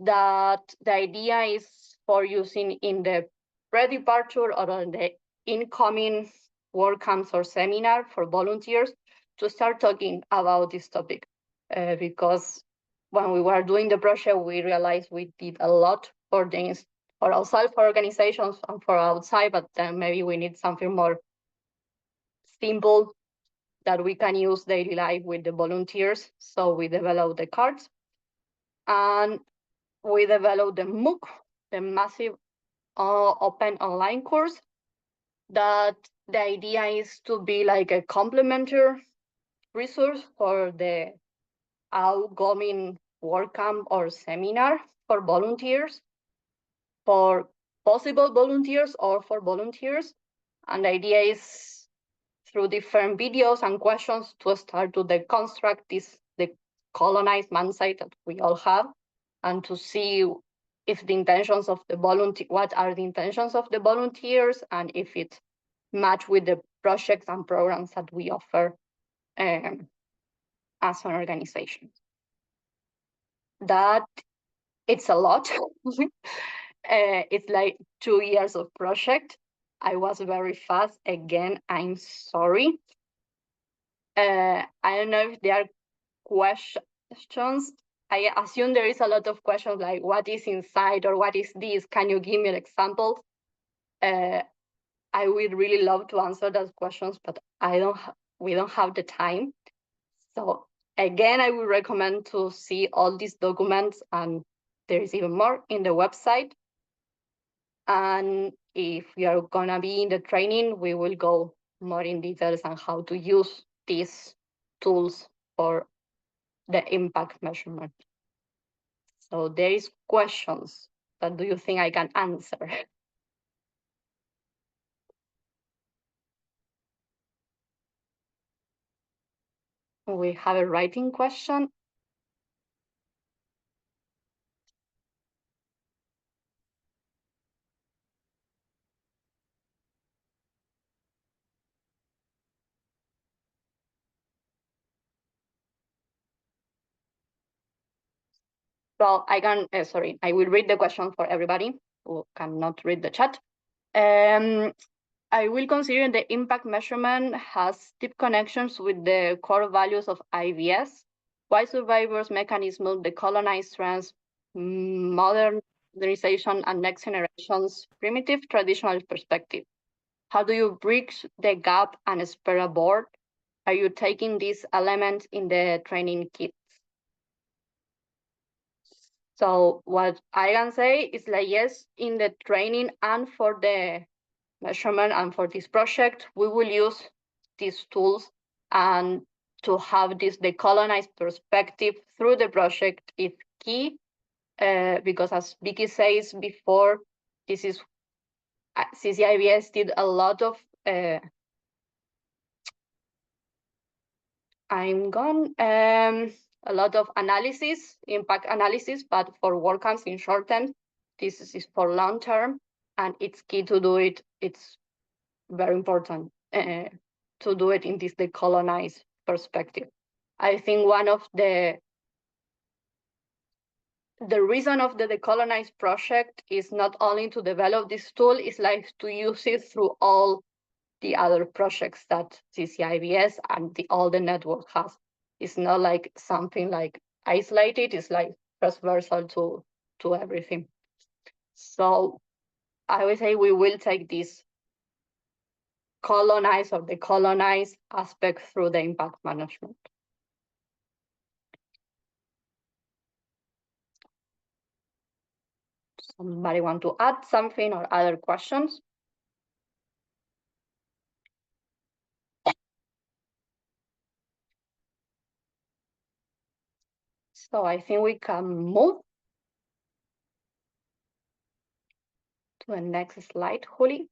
That the idea is for using in the pre-departure or on the incoming work camps or seminar for volunteers to start talking about this topic. Because when we were doing the project, we realized we did a lot for things for outside for organizations and for outside, but then maybe we need something more simple that we can use daily life with the volunteers. So we developed the cards, and we developed the MOOC, the massive open online course, that the idea is to be like a complementary resource for the outgoing work camp or seminar for volunteers, for possible volunteers or for volunteers. And the idea is through different videos and questions to start to deconstruct the colonized mindset that we all have, and to see if the intentions of the volunteer, what are the intentions of the volunteers, and if it match with the projects and programs that we offer as an organization. That it's a lot. It's like 2 years of project. I was very fast. Again, I'm sorry. I don't know if there are questions. I assume there is a lot of questions like what is inside or what is this? Can you give me an example? I would really love to answer those questions, but we don't have the time. So again, I would recommend to see all these documents, and there is even more in the website. And if we are gonna be in the training, we will go more in details on how to use these tools for the impact measurement. So there is questions that do you think I can answer? We have a writing question. So I will read the question for everybody who cannot read the chat. I will consider the impact measurement has deep connections with the core values of IVS. Why survivors mechanism, the colonized trans, modernization, and next generation's primitive traditional perspective? How do you bridge the gap and spur a board? Are you taking these elements in the training kits? So what I can say is like, yes, in the training and for the measurement and for this project, we will use these tools, and to have this decolonized perspective through the project is key, because as Vicky says before, this is CCIBS did a lot of a lot of analysis, impact analysis, but for WordCamps in short term, this is for long term, and it's key to do it. It's very important to do it in this decolonized perspective. I think one of the reason of the decolonized project is not only to develop this tool, it's like to use it through all the other projects that CCIBS and all the network has. It's not like something like isolated, it's like transversal to everything. So I would say we will take this colonize or decolonize aspect through the impact management. Somebody want to add something or other questions? So I think we can move to the next slide, Juli.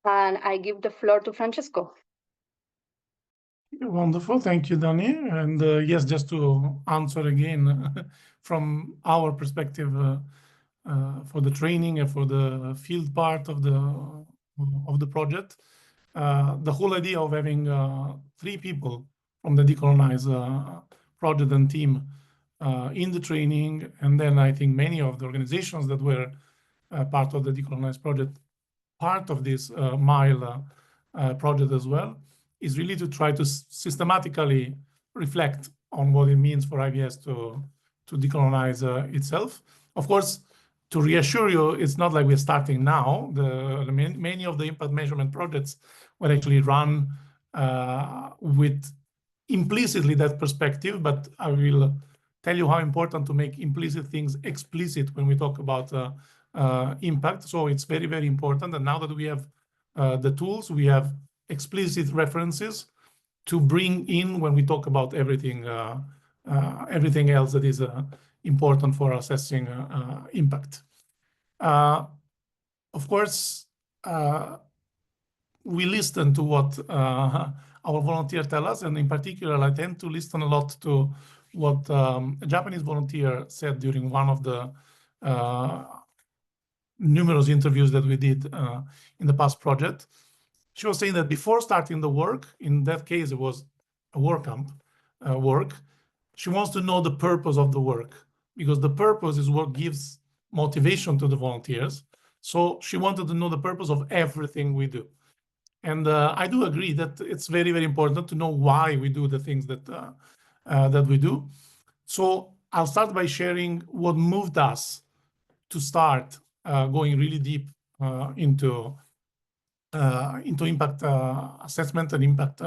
And I give the floor to Francesco. Wonderful, thank you, Dani. And yes, just to answer again from our perspective for the training and for the field part of the project, the whole idea of having 3 people from the Decolonize project and team in the training, and then I think many of the organizations that were part of the Decolonize project, part of this MILE project as well, is really to try to systematically reflect on what it means for IVS to decolonize itself. Of course, to reassure you, it's not like we're starting now. Many of the impact measurement projects were actually run with implicitly that perspective, but I will tell you how important to make implicit things explicit when we talk about impact. So it's very, very important. And now that we have the tools, we have explicit references to bring in when we talk about everything else that is important for assessing impact. Of course, we listen to what our volunteers tell us, and in particular, I tend to listen a lot to what a Japanese volunteer said during one of the numerous interviews that we did in the past project. She was saying that before starting the work, in that case, it was a WordCamp work, she wants to know the purpose of the work, because the purpose is what gives motivation to the volunteers. So she wanted to know the purpose of everything we do. And I do agree that it's very, very important to know why we do the things that that we do. So I'll start by sharing what moved us to start going really deep into impact assessment and impact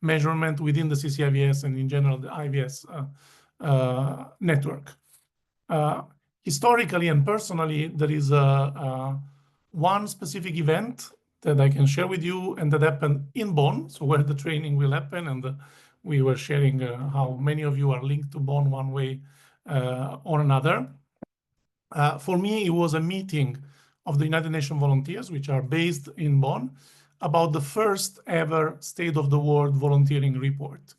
measurement within the CCIBS and in general the IVS network. Historically and personally, there is one specific event that I can share with you, and that happened in Bonn, so where the training will happen, and we were sharing how many of you are linked to Bonn one way or another. For me, it was a meeting of the United Nations volunteers, which are based in Bonn, about the first ever State of the World volunteering report.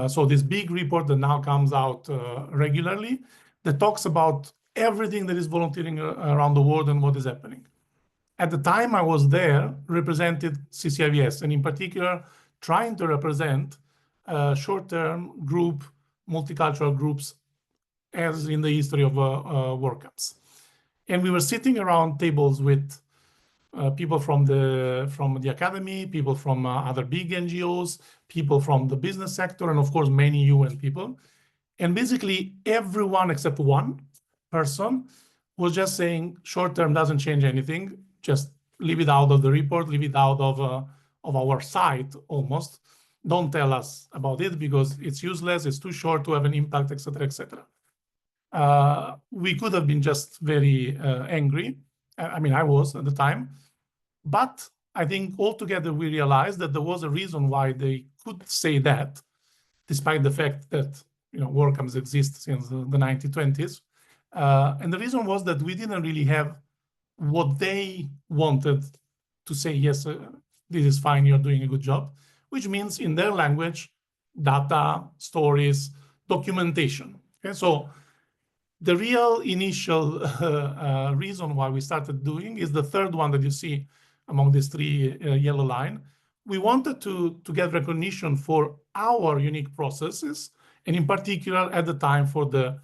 So this big report that now comes out regularly, that talks about everything that is volunteering around the world and what is happening. At the time I was there, represented CCIBS, and in particular, trying to represent short-term group, multicultural groups as in the history of WordCamps. And we were sitting around tables with people from the academy, people from other big NGOs, people from the business sector, and of course, many UN people. And basically everyone except one person was just saying short-term doesn't change anything, just leave it out of the report, leave it out of our site almost. Don't tell us about it because it's useless, it's too short to have an impact, etc., etc. We could have been just very angry. I mean, I was at the time. But I think altogether we realized that there was a reason why they could say that, despite the fact that WordCamps exist since the 1920s. And the reason was that we didn't really have what they wanted to say, yes, this is fine, you're doing a good job, which means in their language, data, stories, documentation. Okay, so the real initial reason why we started doing is the third one that you see among these three yellow line. We wanted to get recognition for our unique processes, and in particular at the time for the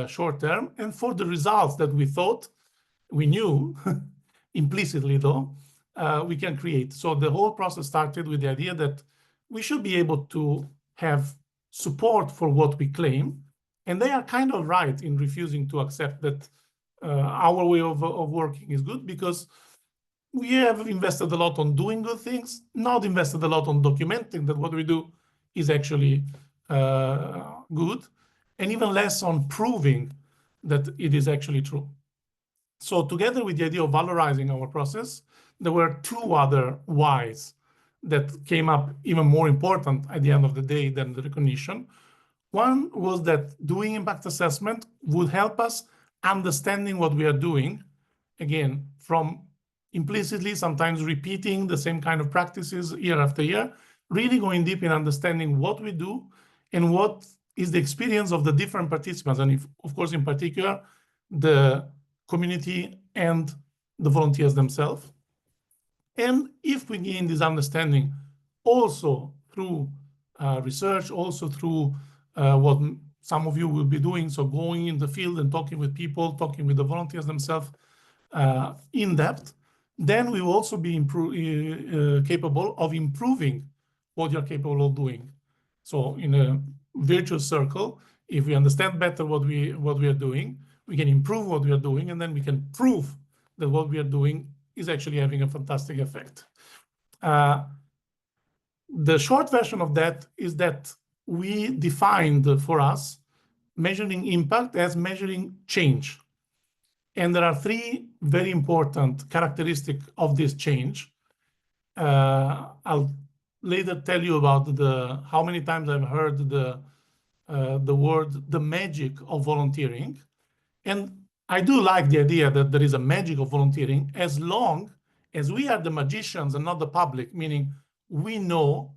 short term and for the results that we thought, we knew implicitly though, we can create. So the whole process started with the idea that we should be able to have support for what we claim. And they are kind of right in refusing to accept that our way of working is good, because we have invested a lot on doing good things, not invested a lot on documenting that what we do is actually good, and even less on proving that it is actually true. So together with the idea of valorizing our process, there were two other whys that came up even more important at the end of the day than the recognition. One was that doing impact assessment would help us understanding what we are doing, again, from implicitly sometimes repeating the same kind of practices year after year, really going deep in understanding what we do and what is the experience of the different participants, and if, of course, in particular, the community and the volunteers themselves. And if we gain this understanding also through research, also through what some of you will be doing, so going in the field and talking with people, talking with the volunteers themselves in depth, then we will also be capable of improving what you're capable of doing. So in a virtuous circle, if we understand better what we are doing, we can improve what we are doing, and then we can prove that what we are doing is actually having a fantastic effect. The short version of that is that we defined for us measuring impact as measuring change. And there are three very important characteristics of this change. I'll later tell you about how many times I've heard the word, the magic of volunteering. And I do like the idea that there is a magic of volunteering as long as we are the magicians and not the public, meaning we know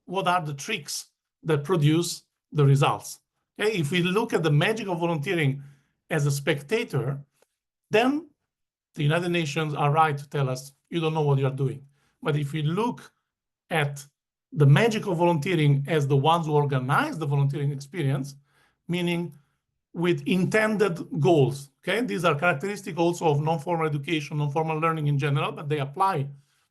what are the tricks that produce the results. Okay? If we look at the magic of volunteering as a spectator, then the United Nations are right to tell us, you don't know what you're doing. But if we look at the magic of volunteering as the ones who organize the volunteering experience, meaning with intended goals, okay? These are characteristics also of non-formal education, non-formal learning in general, but they apply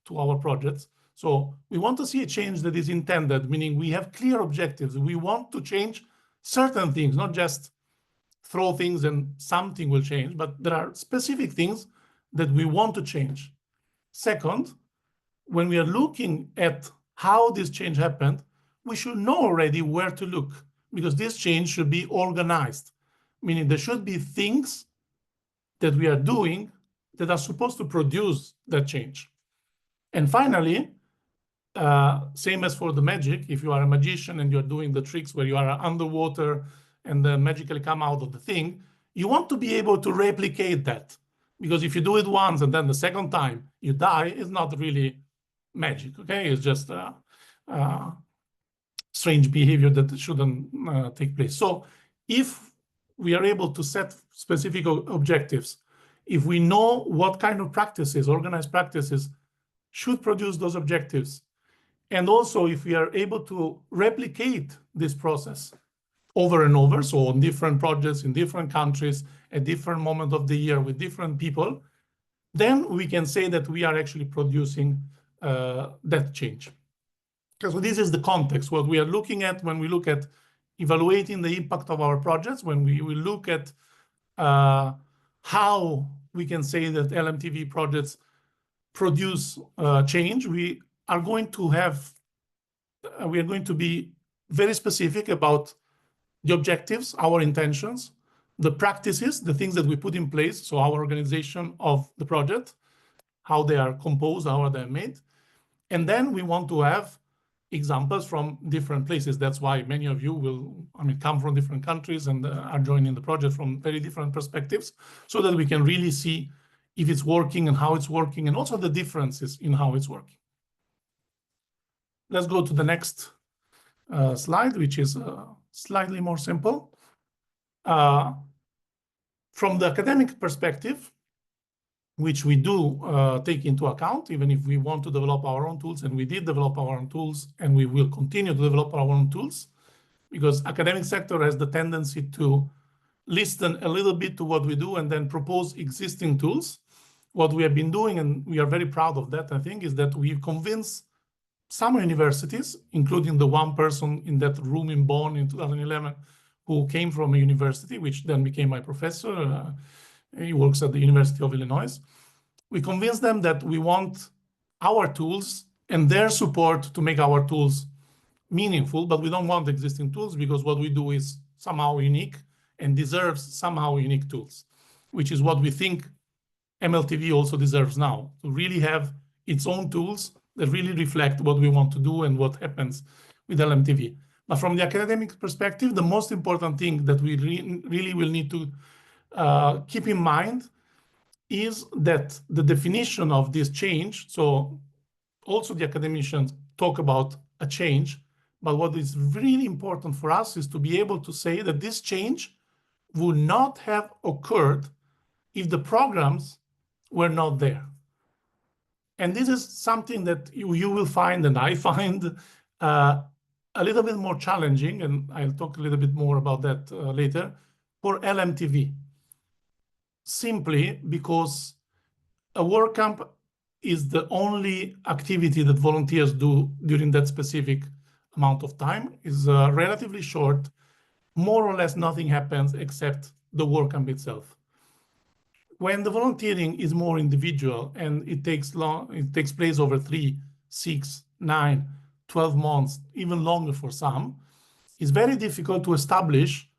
to our projects. So we want to see a change that is intended, meaning we have clear objectives. We want to change certain things, not just throw things and something will change, but there are specific things that we want to change. Second, when we are looking at how this change happened, we should know already where to look, because this change should be organized, meaning there should be things that we are doing that are supposed to produce that change. And finally, same as for the magic, if you are a magician and you're doing the tricks where you are underwater and then magically come out of the thing, you want to be able to replicate that. Because if you do it once and then the second time you die, it's not really magic, okay? It's just strange behavior that shouldn't take place. So if we are able to set specific objectives, if we know what kind of practices, organized practices, should produce those objectives, And also, if we are able to replicate this process over and over, so on different projects in different countries at different moments of the year with different people, then we can say that we are actually producing that change. Because this is the context, what we are looking at when we look at evaluating the impact of our projects, when we will look at how we can say that LMTV projects produce change. We are going to be very specific about the objectives, our intentions, the practices, the things that we put in place, so our organization of the project, how they are composed, how they are made. And then we want to have examples from different places. That's why many of you will, come from different countries and are joining the project from very different perspectives, so that we can really see if it's working and how it's working, and also the differences in how it's working. Let's go to the next slide, which is slightly more simple. From the academic perspective, which we do take into account, even if we want to develop our own tools, and we did develop our own tools, and we will continue to develop our own tools, because academic sector has the tendency to listen a little bit to what we do and then propose existing tools. What we have been doing, and we are very proud of that, I think, is that we've convinced some universities, including the one person in that room in Bonn in 2011, who came from a university, which then became my professor. He works at the University of Illinois. We convinced them that we want our tools and their support to make our tools meaningful, but we don't want existing tools, because what we do is somehow unique and deserves somehow unique tools, which is what we think MLTV also deserves now, to really have its own tools that really reflect what we want to do and what happens with LMTV. But from the academic perspective, the most important thing that we really will need to keep in mind is that the definition of this change, so also the academicians talk about a change, but what is really important for us is to be able to say that this change would not have occurred if the programs were not there. And this is something that you will find, and I find a little bit more challenging, and I'll talk a little bit more about that later, for LMTV. Simply because a work camp is the only activity that volunteers do during that specific amount of time, is relatively short. More or less nothing happens except the work camp itself. When the volunteering is more individual and it takes place over 3, 6, 9, 12 months, even longer for some, it's very difficult to establish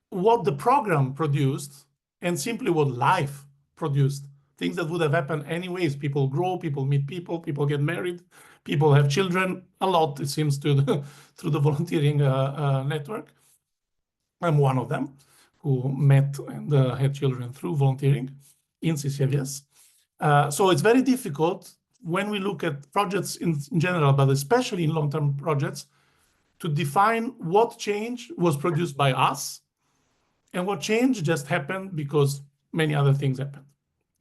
what the program produced and simply what life produced. Things that would have happened anyways. People grow, people meet people, people get married, people have children, a lot, it seems, through the volunteering network. I'm one of them who met and had children through volunteering in CCIVS. So it's very difficult when we look at projects in general, but especially in long-term projects, to define what change was produced by us and what change just happened because many other things happened.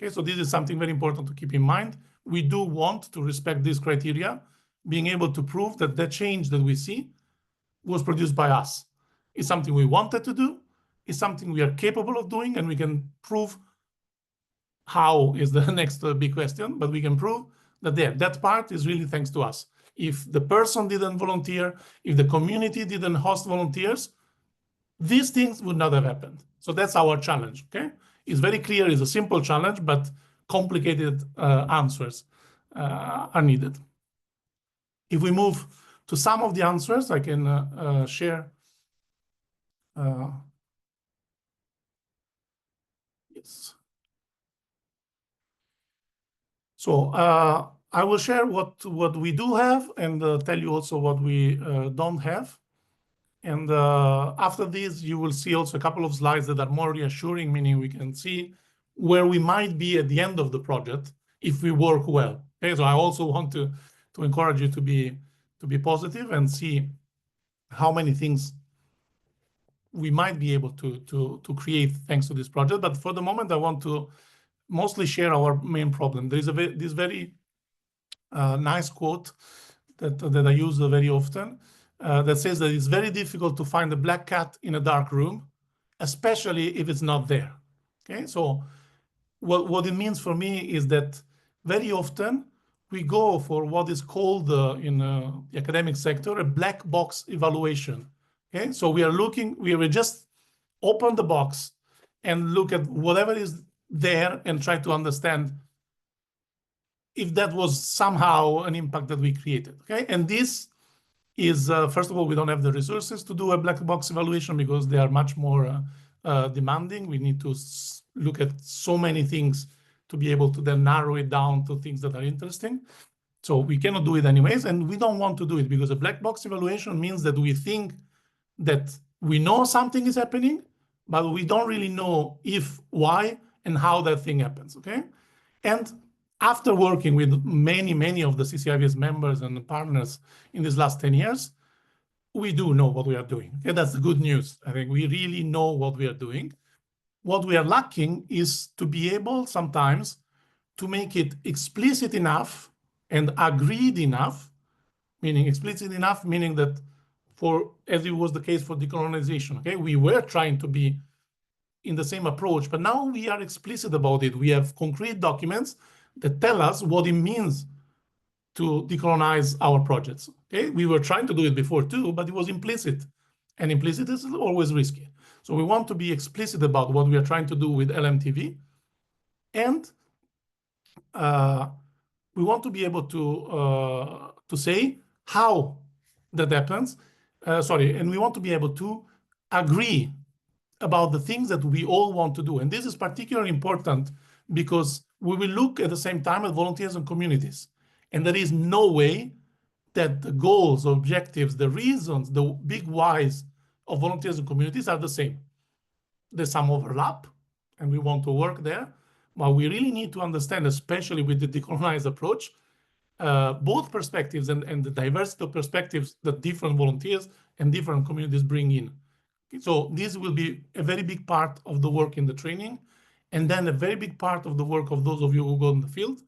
Okay, so this is something very important to keep in mind. We do want to respect this criteria, being able to prove that the change that we see was produced by us. It's something we wanted to do, it's something we are capable of doing, and we can prove how is the next big question, but we can prove that that part is really thanks to us. If the person didn't volunteer, if the community didn't host volunteers, these things would not have happened. So that's our challenge, okay? It's very clear, it's a simple challenge, but complicated answers are needed. If we move to some of the answers, I can share. Yes. So I will share what we do have and tell you also what we don't have. And after this, you will see also a couple of slides that are more reassuring, meaning we can see where we might be at the end of the project if we work well. Okay, so I also want to encourage you to be positive and see how many things we might be able to create thanks to this project. But for the moment, I want to mostly share our main problem. There is this very nice quote that I use very often that says that it's very difficult to find a black cat in a dark room, especially if it's not there. Okay, so what it means for me is that very often we go for what is called in the academic sector a black box evaluation. Okay, so we will just open the box and look at whatever is there and try to understand if that was somehow an impact that we created. Okay, and this is first of all, we don't have the resources to do a black box evaluation because they are much more demanding. We need to look at so many things to be able to then narrow it down to things that are interesting. So we cannot do it anyways, and we don't want to do it because a black box evaluation means that we think that we know something is happening, but we don't really know if, why, and how that thing happens, okay? And after working with many of the CCIVS members and partners in these last 10 years, we do know what we are doing. Okay, that's the good news. I think we really know what we are doing. What we are lacking is to be able sometimes to make it explicit enough and agreed enough, meaning explicit enough, meaning that as it was the case for decolonization, okay, we were trying to be in the same approach, but now we are explicit about it. We have concrete documents that tell us what it means to decolonize our projects. Okay, we were trying to do it before too, but it was implicit, and implicit is always risky. So we want to be explicit about what we are trying to do with LMTV, and we want to be able to say how that happens. And we want to be able to agree about the things that we all want to do. And this is particularly important because we will look at the same time at volunteers and communities. And there is no way that the goals, objectives, the reasons, the big whys of volunteers and communities are the same. There's some overlap, and we want to work there. But we really need to understand, especially with the decolonized approach, both perspectives and the diversity of perspectives that different volunteers and different communities bring in. So this will be a very big part of the work in the training. And then a very big part of the work of those of you who go in the field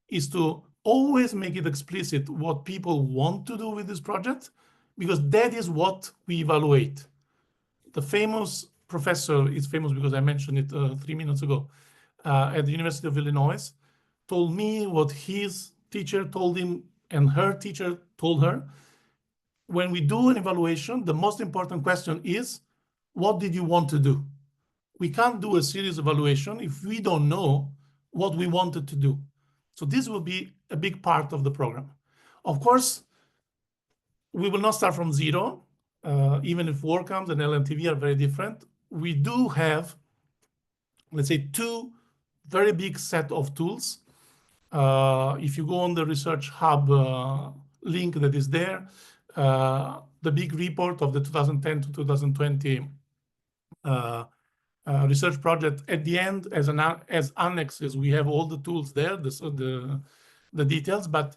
is to always make it explicit what people want to do with this project, because that is what we evaluate. The famous professor is famous because I mentioned it 3 minutes ago at the University of Illinois, told me what his teacher told him and her teacher told her. When we do an evaluation, the most important question is, what did you want to do? We can't do a serious evaluation if we don't know what we wanted to do. So this will be a big part of the program. Of course, we will not start from zero, even if WordCamps and LMTV are very different. We do have, let's say, two very big set of tools. If you go on the Research Hub link that is there, the big report of the 2010 to 2020 research project, at the end, as annexes, we have all the tools there, the details, but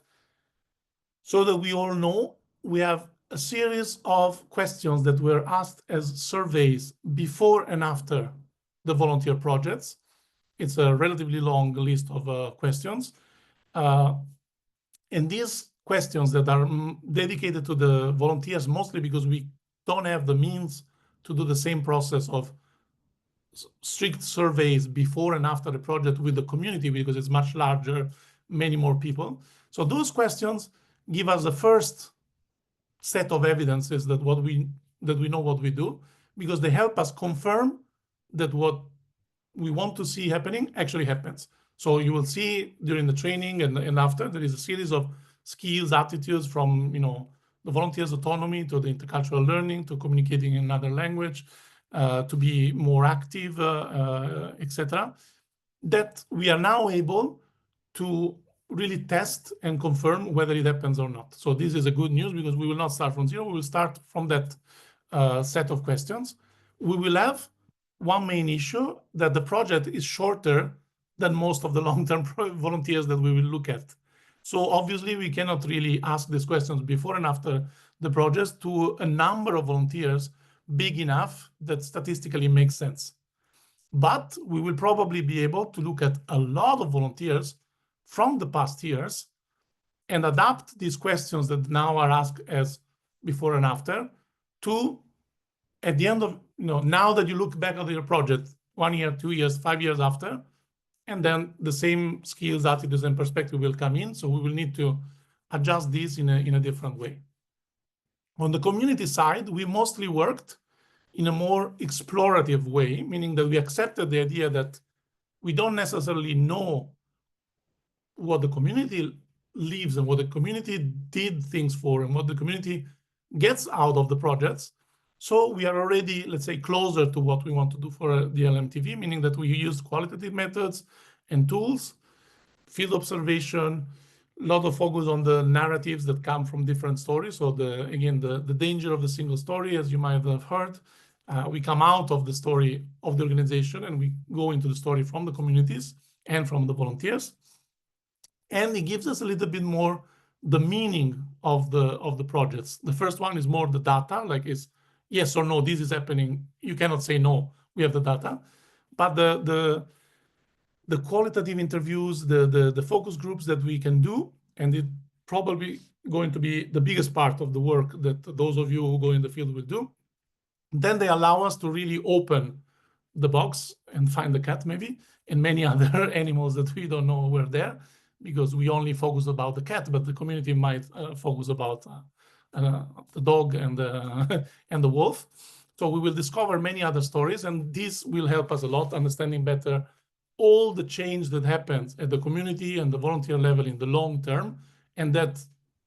so that we all know, we have a series of questions that were asked as surveys before and after the volunteer projects. It's a relatively long list of questions. And these questions that are dedicated to the volunteers, mostly because we don't have the means to do the same process of strict surveys before and after the project with the community, because it's much larger, many more people. So those questions give us the first set of evidences that we know what we do, because they help us confirm that what we want to see happening actually happens. So you will see during the training and after, there is a series of skills, attitudes from the volunteers' autonomy to the intercultural learning to communicating in another language, to be more active, etc., that we are now able to really test and confirm whether it happens or not. So this is a good news, because we will not start from zero. We will start from that set of questions. We will have one main issue, that the project is shorter than most of the long-term volunteers that we will look at. So obviously we cannot really ask these questions before and after the project to a number of volunteers big enough that statistically makes sense. But we will probably be able to look at a lot of volunteers from the past years and adapt these questions that now are asked as before and after to, at the end of, now that you look back at your project 1 year, 2 years, 5 years after, and then the same skills, attitudes, and perspective will come in. So we will need to adjust this in a different way. On the community side, we mostly worked in a more explorative way, meaning that we accepted the idea that we don't necessarily know what the community lives and what the community did things for and what the community gets out of the projects. So we are already, let's say, closer to what we want to do for the LMTV, meaning that we use qualitative methods and tools, field observation, a lot of focus on the narratives that come from different stories. So again, the danger of the single story, as you might have heard, we come out of the story of the organization and we go into the story from the communities and from the volunteers. And it gives us a little bit more the meaning of the projects. The first one is more the data, like is yes or no, this is happening. You cannot say no, we have the data. But the qualitative interviews, the focus groups that we can do, and it probably going to be the biggest part of the work that those of you who go in the field will do, then they allow us to really open the box and find the cat maybe, and many other animals that we don't know were there, because we only focus about the cat, but the community might focus about the dog and the wolf. So we will discover many other stories, and this will help us a lot understanding better all the change that happens at the community and the volunteer level in the long term, and that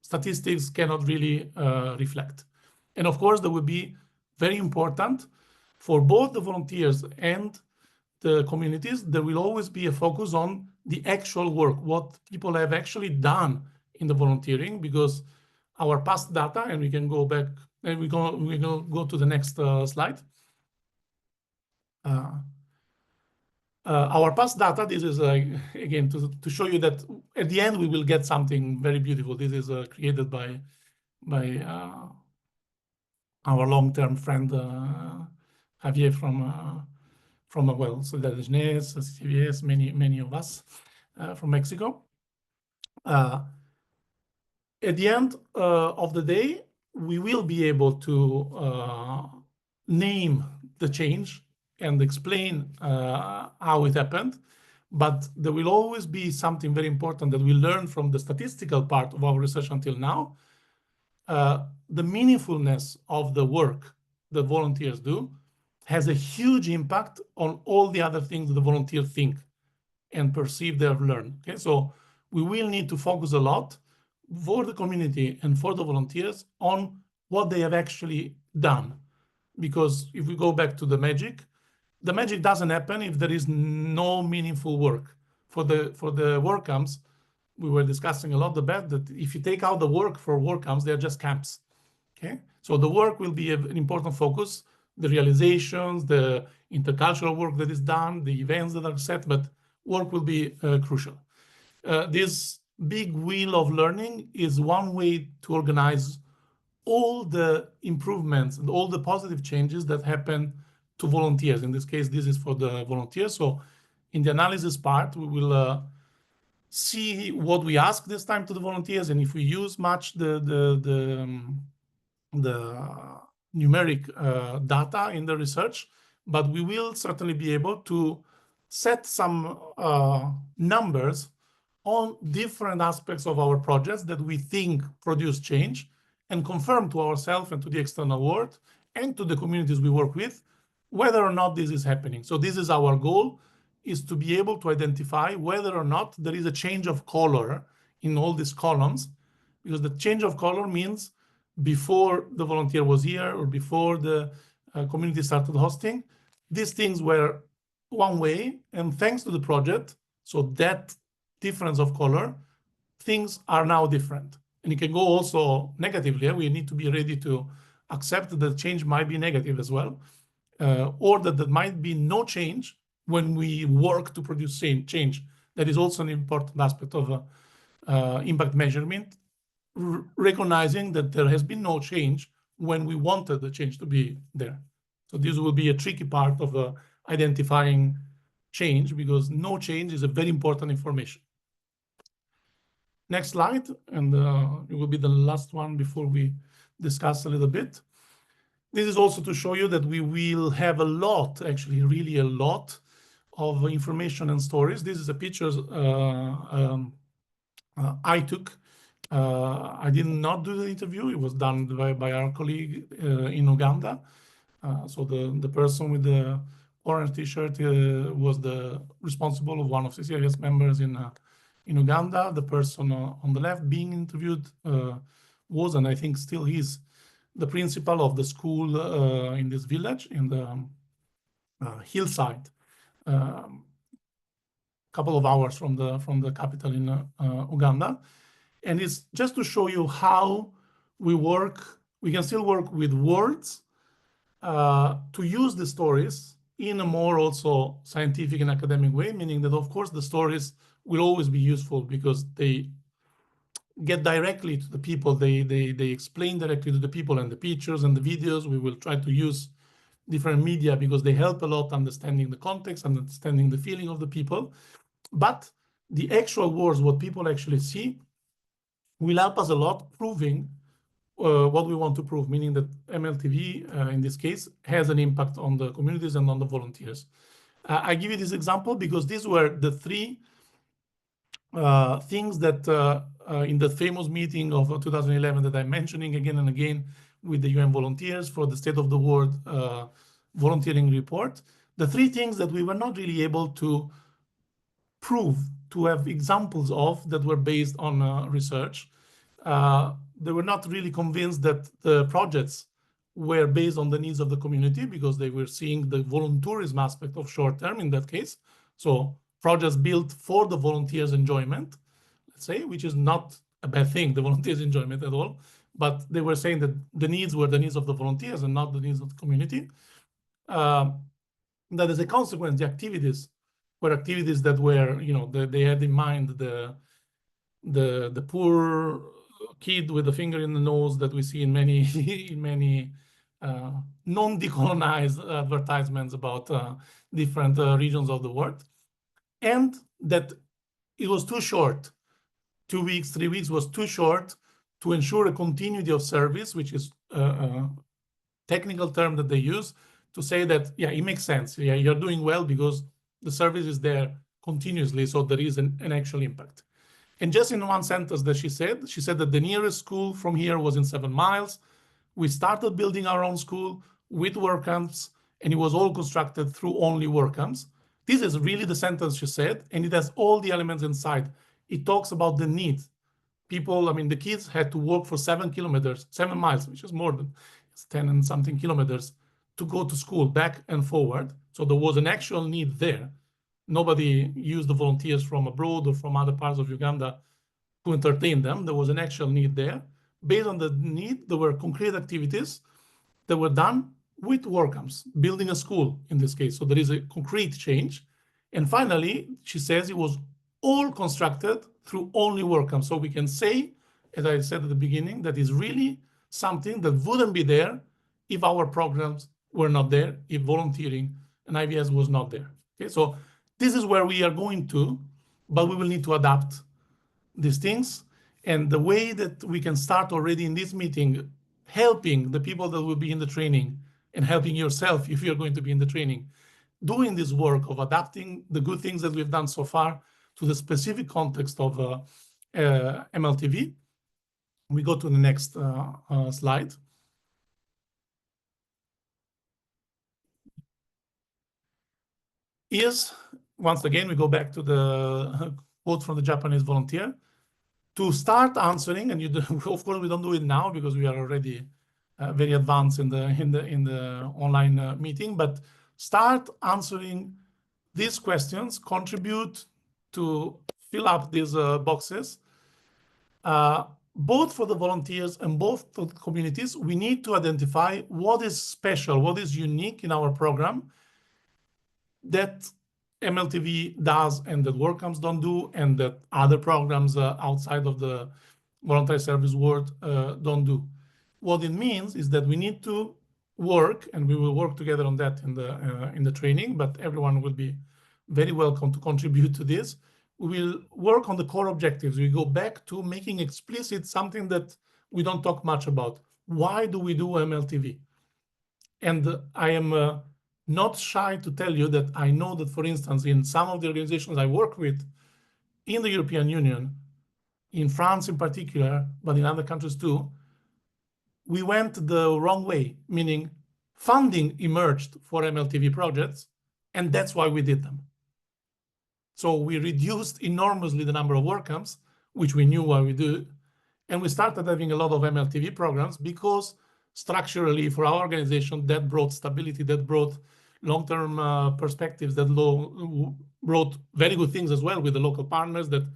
statistics cannot really reflect. And of course, there will be very important for both the volunteers and the communities, there will always be a focus on the actual work, what people have actually done in the volunteering, because our past data, and we can go back, and we go to the next slide. Our past data, this is again to show you that at the end we will get something very beautiful. This is created by our long-term friend Javier from Solidaridad Jeunesse, CCVS, many of us from Mexico. At the end of the day, we will be able to name the change and explain how it happened, but there will always be something very important that we learned from the statistical part of our research until now. The meaningfulness of the work that volunteers do has a huge impact on all the other things that the volunteers think and perceive they have learned. Okay, so we will need to focus a lot for the community and for the volunteers on what they have actually done. Because if we go back to the magic doesn't happen if there is no meaningful work. For the work camps, we were discussing a lot about that if you take out the work for work camps, they're just camps. Okay, so the work will be an important focus, the realizations, the intercultural work that is done, the events that are set, but work will be crucial. This big wheel of learning is one way to organize all the improvements and all the positive changes that happen to volunteers. In this case, this is for the volunteers. So in the analysis part, we will see what we ask this time to the volunteers, and if we use much the numeric data in the research, but we will certainly be able to set some numbers on different aspects of our projects that we think produce change, and confirm to ourselves and to the external world and to the communities we work with whether or not this is happening. So this is our goal, is to be able to identify whether or not there is a change of color in all these columns, because the change of color means before the volunteer was here or before the community started hosting, these things were one way, and thanks to the project, so that difference of color, things are now different. And it can go also negatively. We need to be ready to accept that change might be negative as well, or that there might be no change when we work to produce change. That is also an important aspect of impact measurement, recognizing that there has been no change when we wanted the change to be there. So this will be a tricky part of identifying change, because no change is a very important information. Next slide, and it will be the last one before we discuss a little bit. This is also to show you that we will have a lot, actually really a lot of information and stories. This is a picture I took. I did not do the interview. It was done by our colleague in Uganda. So the person with the orange t-shirt was the responsible of one of CCIVS members in Uganda. The person on the left being interviewed was, and I think still is, the principal of the school in this village in the hillside, couple of hours from the capital in Uganda. And it's just to show you how we work. We can still work with words to use the stories in a more also scientific and academic way, meaning that, of course, the stories will always be useful because they get directly to the people. They explain directly to the people, and the pictures and the videos. We will try to use different media because they help a lot understanding the context, understanding the feeling of the people. But the actual words, what people actually see, will help us a lot proving what we want to prove, meaning that MLTV, in this case, has an impact on the communities and on the volunteers. I give you this example because these were the three things that in the famous meeting of 2011 that I'm mentioning again and again with the UN volunteers for the State of the World volunteering report, the three things that we were not really able to prove, to have examples of that were based on research. They were not really convinced that the projects were based on the needs of the community because they were seeing the volunteerism aspect of short term in that case. So projects built for the volunteers' enjoyment, let's say, which is not a bad thing, the volunteers' enjoyment at all, but they were saying that the needs were the needs of the volunteers and not the needs of the community. That as a consequence, the activities were activities that were, you know, they had in mind the poor kid with the finger in the nose that we see in many in many non-decolonized advertisements about different regions of the world, and that it was too short. 2 weeks, 3 weeks was too short to ensure a continuity of service, which is a technical term that they use to say that, yeah, it makes sense. Yeah, you're doing well because the service is there continuously, so there is an actual impact. And just in one sentence that she said that the nearest school from here was in 7 miles. We started building our own school with work camps, and it was all constructed through only work camps. This is really the sentence she said, and it has all the elements inside. It talks about the need. People, I mean, the kids had to walk for 7 miles, which is more than 10 and something kilometers, to go to school back and forward. So there was an actual need there. Nobody used the volunteers from abroad or from other parts of Uganda to entertain them. There was an actual need there. Based on the need, there were concrete activities that were done with work camps, building a school in this case. So there is a concrete change. And finally, she says it was all constructed through only work camps. So we can say, as I said at the beginning, that is really something that wouldn't be there if our programs were not there, if volunteering and IVS was not there. Okay, so this is where we are going to, but we will need to adapt these things. And the way that we can start already in this meeting, helping the people that will be in the training and helping yourself if you're going to be in the training, doing this work of adapting the good things that we've done so far to the specific context of MLTV. We go to the next slide. Once again, we go back to the quote from the Japanese volunteer. To start answering, and of course we don't do it now because we are already very advanced in the online meeting, but start answering these questions, contribute to fill up these boxes, both for the volunteers and both for the communities. We need to identify what is special, what is unique in our program that MLTV does and that work camps don't do, and that other programs outside of the voluntary service world don't do. What it means is that we need to work, and we will work together on that in the training, but everyone will be very welcome to contribute to this. we will work on the core objectives. We go back to making explicit something that we don't talk much about. Why do we do MLTV? And I am not shy to tell you that I know that, for instance, in some of the organizations I work with in the European Union, in France in particular, but in other countries too, we went the wrong way, meaning funding emerged for MLTV projects, and that's why we did them. So we reduced enormously the number of WordCamps, which we knew why we do it, and we started having a lot of MLTV programs because structurally for our organization, that brought stability, that brought long-term perspectives, that brought very good things as well with the local partners that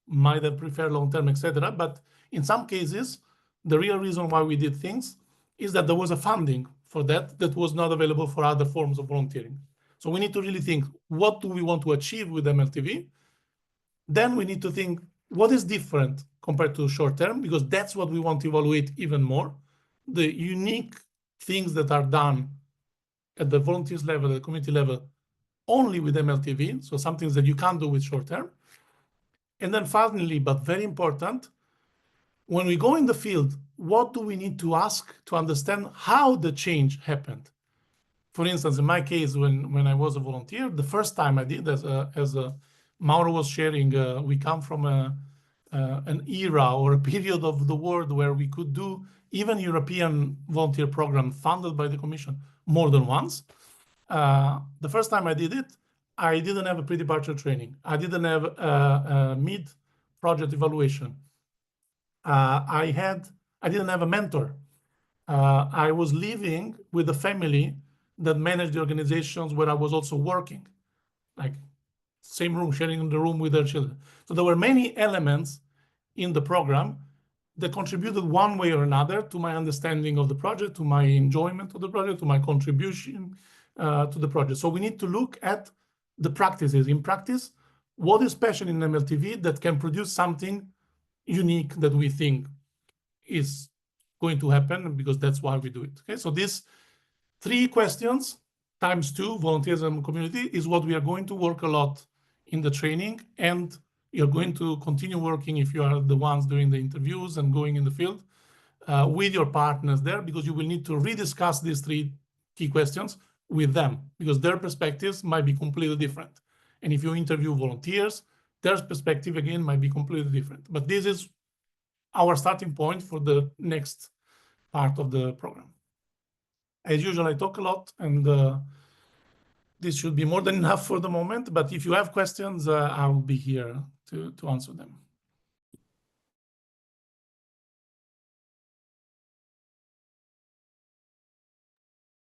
might have preferred long-term, etc. But in some cases, the real reason why we did things is that there was a funding for that that was not available for other forms of volunteering. So we need to really think, what do we want to achieve with MLTV? Then we need to think, what is different compared to short term? Because that's what we want to evaluate even more. The unique things that are done at the volunteers level, the community level, only with MLTV. So some things that you can't do with short term. And then finally, but very important, when we go in the field, what do we need to ask to understand how the change happened? For instance, in my case, when I was a volunteer, the first time I did, as Mauro was sharing, we come from an era or a period of the world where we could do even European volunteer program funded by the Commission more than once. The first time I did it, I didn't have a pre-departure training. I didn't have a mid-project evaluation. I didn't have a mentor. I was living with a family that managed the organizations where I was also working, like same room, sharing the room with their children. So there were many elements in the program that contributed one way or another to my understanding of the project, to my enjoyment of the project, to my contribution to the project. So we need to look at the practices. In practice, what is special in MLTV that can produce something unique that we think is going to happen, because that's why we do it. Okay, so these 3 questions times 2, volunteers and community, is what we are going to work a lot in the training, and you're going to continue working if you are the ones doing the interviews and going in the field with your partners there, because you will need to rediscuss these 3 key questions with them, because their perspectives might be completely different. And if you interview volunteers, their perspective again might be completely different. But this is our starting point for the next part of the program. As usual, I talk a lot, and this should be more than enough for the moment. But if you have questions, I will be here to answer them.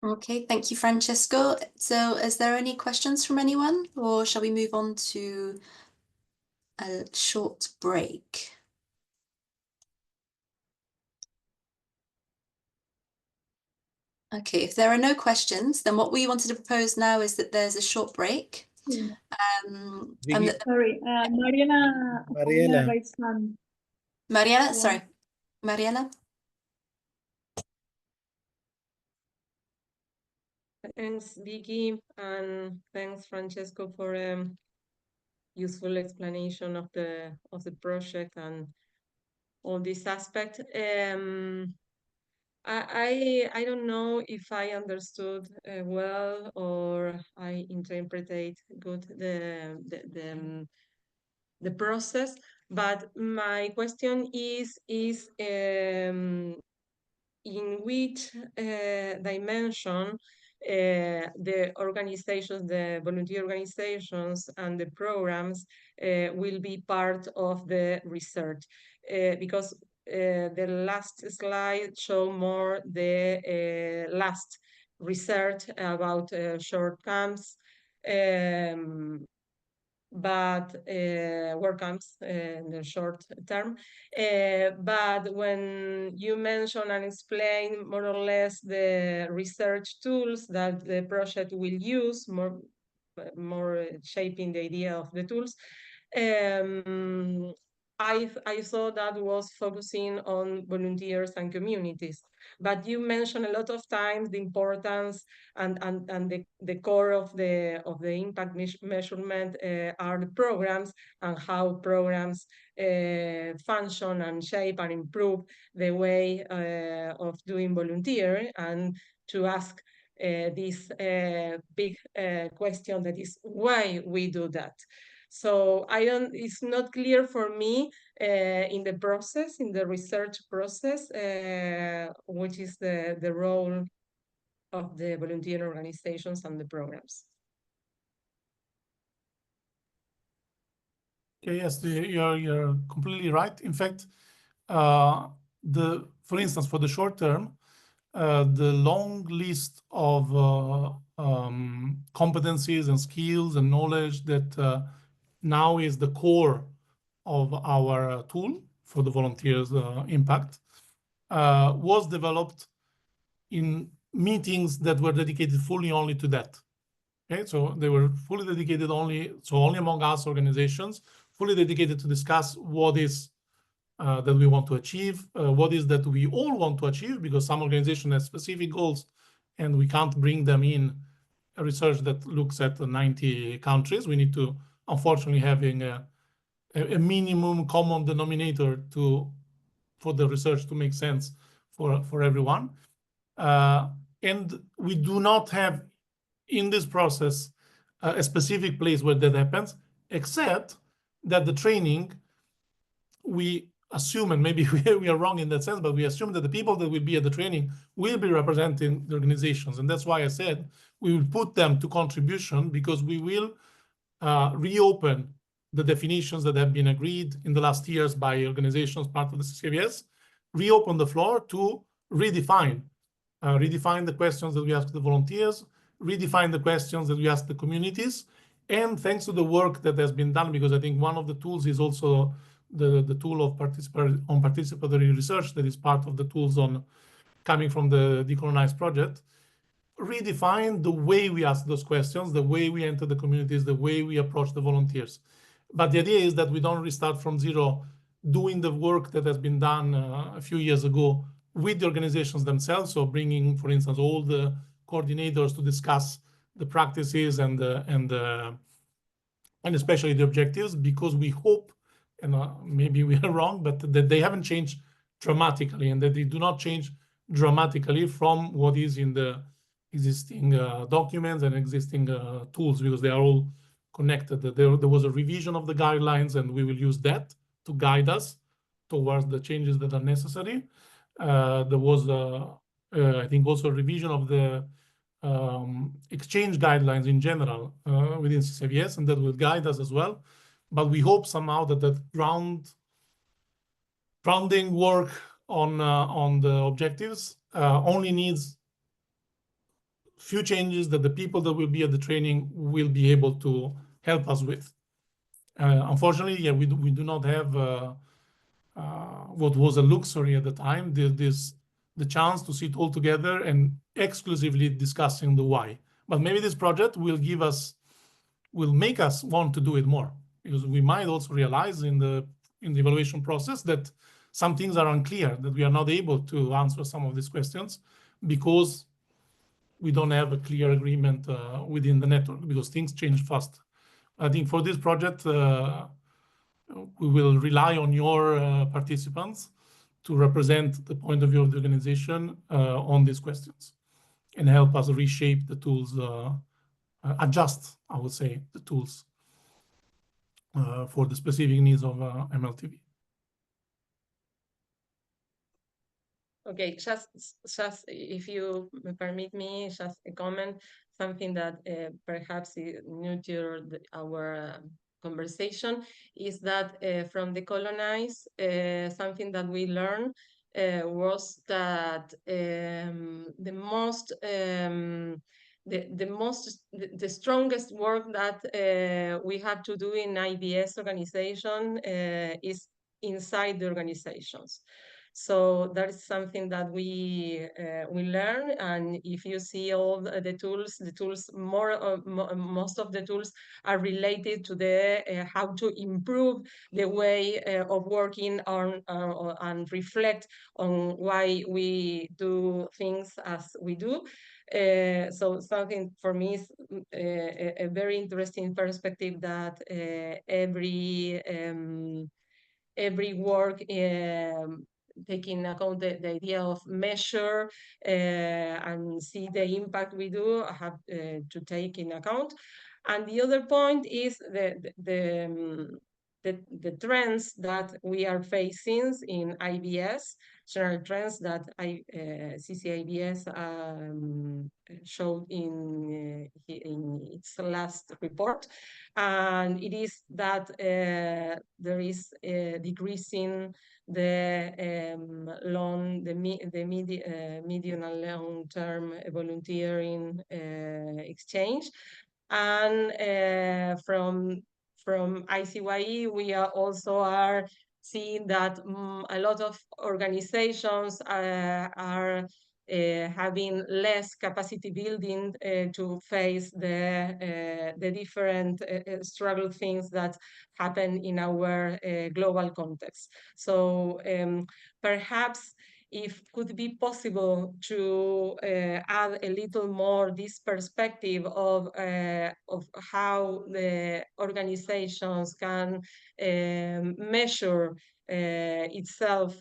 Okay, thank you, Francesco. So is there any questions from anyone, or shall we move on to a short break? Okay, if there are no questions, then what we wanted to propose now is that there's a short break. And Sorry, Mariana. Mariela. Raised hand. Mariana, Yeah. sorry, Mariana. Thanks, Vicky, and thanks, Francesco, for a useful explanation of the project and all this aspect. I don't know if I understood well or I interpreted good the process, but my question is in which dimension the organizations, the volunteer organizations and the programs will be part of the research, because the last slide show more the last research about short camps, but work camps in the short term. But when you mention and explain more or less the research tools that the project will use, more shaping the idea of the tools, I saw that was focusing on volunteers and communities, but you mentioned a lot of times the importance and the core of the impact measurement are the programs and how programs function and shape and improve the way of doing volunteer, and to ask this big question that is why we do that. So it's not clear for me in the process, in the research process, which is the role of the volunteer organizations and the programs. Okay, yes, you're completely right. In fact, for instance, for the short term, the long list of competencies and skills and knowledge that now is the core of our tool for the volunteers impact was developed in meetings that were dedicated fully only to that. Okay, so they were fully dedicated only among us organizations, fully dedicated to discuss what is that we want to achieve, what is that we all want to achieve, because some organizations have specific goals and we can't bring them in a research that looks at 90 countries. We need to, unfortunately, having a minimum common denominator for the research to make sense for everyone. And we do not have in this process a specific place where that happens, except that the training, we assume, and maybe we are wrong in that sense, but we assume that the people that will be at the training will be representing the organizations. And that's why I said we will put them to contribution, because we will reopen the definitions that have been agreed in the last years by organizations part of the CCAVS, reopen the floor to redefine the questions that we ask the volunteers, redefine the questions that we ask the communities. And thanks to the work that has been done, because I think one of the tools is also the tool of participatory research that is part of the tools on coming from the Decolonize project, redefine the way we ask those questions, the way we enter the communities, the way we approach the volunteers. But the idea is that we don't restart from zero, doing the work that has been done a few years ago with the organizations themselves. So bringing, for instance, all the coordinators to discuss the practices and especially the objectives, because we hope, and maybe we are wrong, but that they haven't changed dramatically, and that they do not change dramatically from what is in the existing documents and existing tools, because they are all connected. There was a revision of the guidelines, and we will use that to guide us towards the changes that are necessary. There was, I think, also a revision of the exchange guidelines in general within CCAVS, and that will guide us as well. But we hope somehow that grounding work on the objectives only needs few changes that the people that will be at the training will be able to help us with. Unfortunately, yeah, we do not have what was a luxury at the time, the chance to sit all together and exclusively discussing the why. But maybe this project will make us want to do it more, because we might also realize in the evaluation process that some things are unclear, that we are not able to answer some of these questions because we don't have a clear agreement within the network, because things change fast. I think for this project, we will rely on your participants to represent the point of view of the organization on these questions and help us reshape the tools, adjust, I would say, the tools for the specific needs of MLTV. Okay, just if you permit me, just a comment, something that perhaps is new to our conversation, is that from Decolonize, something that we learned was that the strongest work that we have to do in IBS organization is inside the organizations. So that is something that we learn. And if you see all the tools, most of the tools are related to the how to improve the way of working on and reflect on why we do things as we do. So something for me is a very interesting perspective that every work taking account the idea of measure and see the impact we do have to take in account. And the other point is the trends that we are facing in IBS, general trends that CCIBS showed in its last report. And it is that there is a decreasing the medium and long-term volunteering exchange. And from ICYE, we also are seeing that a lot of organizations are having less capacity building to face the different struggle things that happen in our global context. So perhaps if could be possible to add a little more this perspective of how the organizations can measure itself,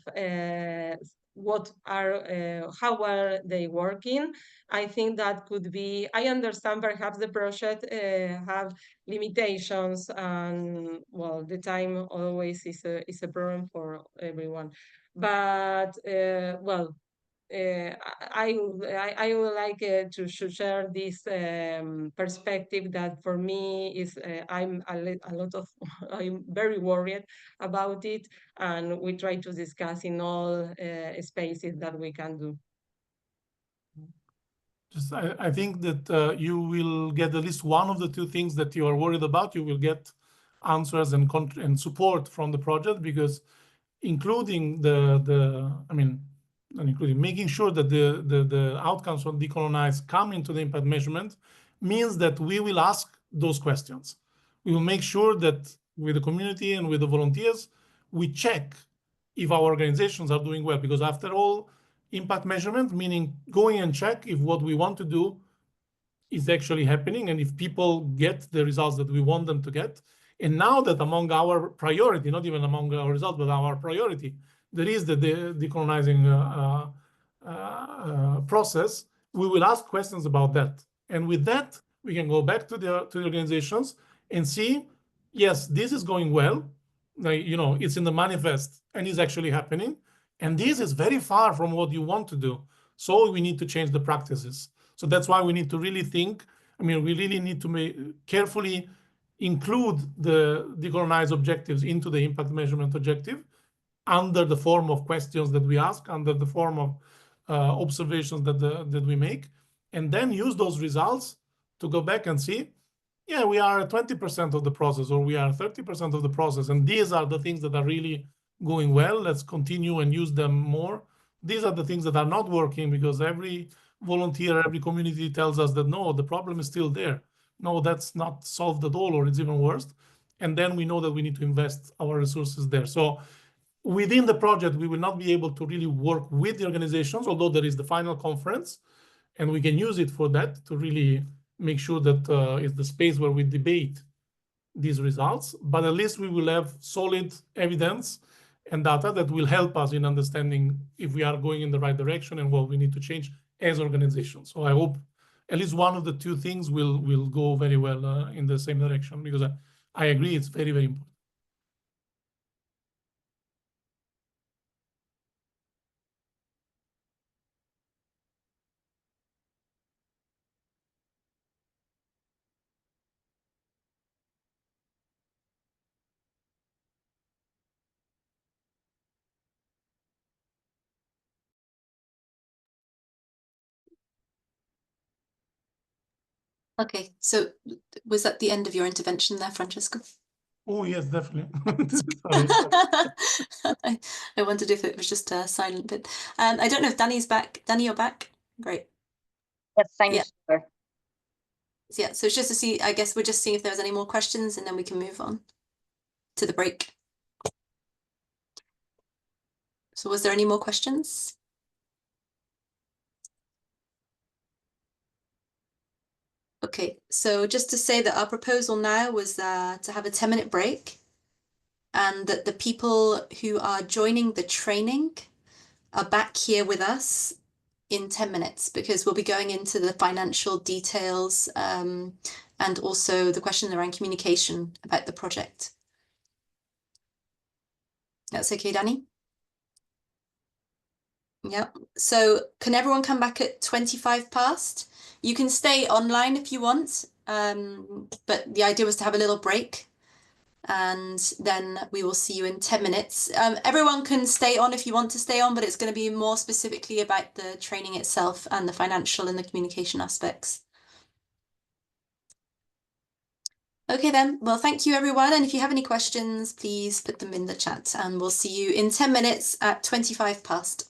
how are they working. I think that could be, I understand perhaps the project have limitations, and well, the time always is a problem for everyone. But well, I would like to share this perspective that for me is I'm very worried about it, and we try to discuss in all spaces that we can do. Just, I think that you will get at least one of the two things that you are worried about. You will get answers and support from the project, because including making sure that the outcomes from Decolonize come into the impact measurement means that we will ask those questions. We will make sure that with the community and with the volunteers, we check if our organizations are doing well, because after all, impact measurement, meaning going and check if what we want to do is actually happening and if people get the results that we want them to get. And now that among our priority, not even among our results, but our priority, there is the decolonizing process, we will ask questions about that. And with that, we can go back to the organizations and see, yes, this is going well. It's in the manifest and is actually happening. And this is very far from what you want to do. So we need to change the practices. So that's why we need to really think. We really need to carefully include the decolonize objectives into the impact measurement objective under the form of questions that we ask, under the form of observations that we make, and then use those results to go back and see, yeah, we are at 20% of the process, or we are 30% of the process, and these are the things that are really going well. Let's continue and use them more. These are the things that are not working, because every volunteer, every community tells us that no, the problem is still there. No, that's not solved at all, or it's even worse. And then we know that we need to invest our resources there. So within the project, we will not be able to really work with the organizations, although there is the final conference, and we can use it for that to really make sure that it's the space where we debate these results. But at least we will have solid evidence and data that will help us in understanding if we are going in the right direction and what we need to change as organizations. So I hope at least one of the two things will go very well in the same direction, because I agree it's very, very important. Okay, so was that the end of your intervention there, Francesco? Oh, yes, definitely. Sorry. I wondered if it was just a silent bit. I don't know if Danny's back. Danny, you're back? Great. Yes, thank you, Yeah. sir. Yeah, so it's just to see, I guess we're just seeing if there's any more questions and then we can move on to the break. So was there any more questions? Okay, so just to say that our proposal now was to have a 10-minute break, and that the people who are joining the training are back here with us in 10 minutes, because we'll be going into the financial details and also the question around communication about the project. That's okay, Danny? Yeah, so can everyone come back at 25 past? You can stay online if you want, but the idea was to have a little break, and then we will see you in 10 minutes. Everyone can stay on if you want to stay on, but it's going to be more specifically about the training itself and the financial and the communication aspects. Okay then, well, thank you everyone. And if you have any questions, please put them in the chat, and we'll see you in 10 minutes at 25 past.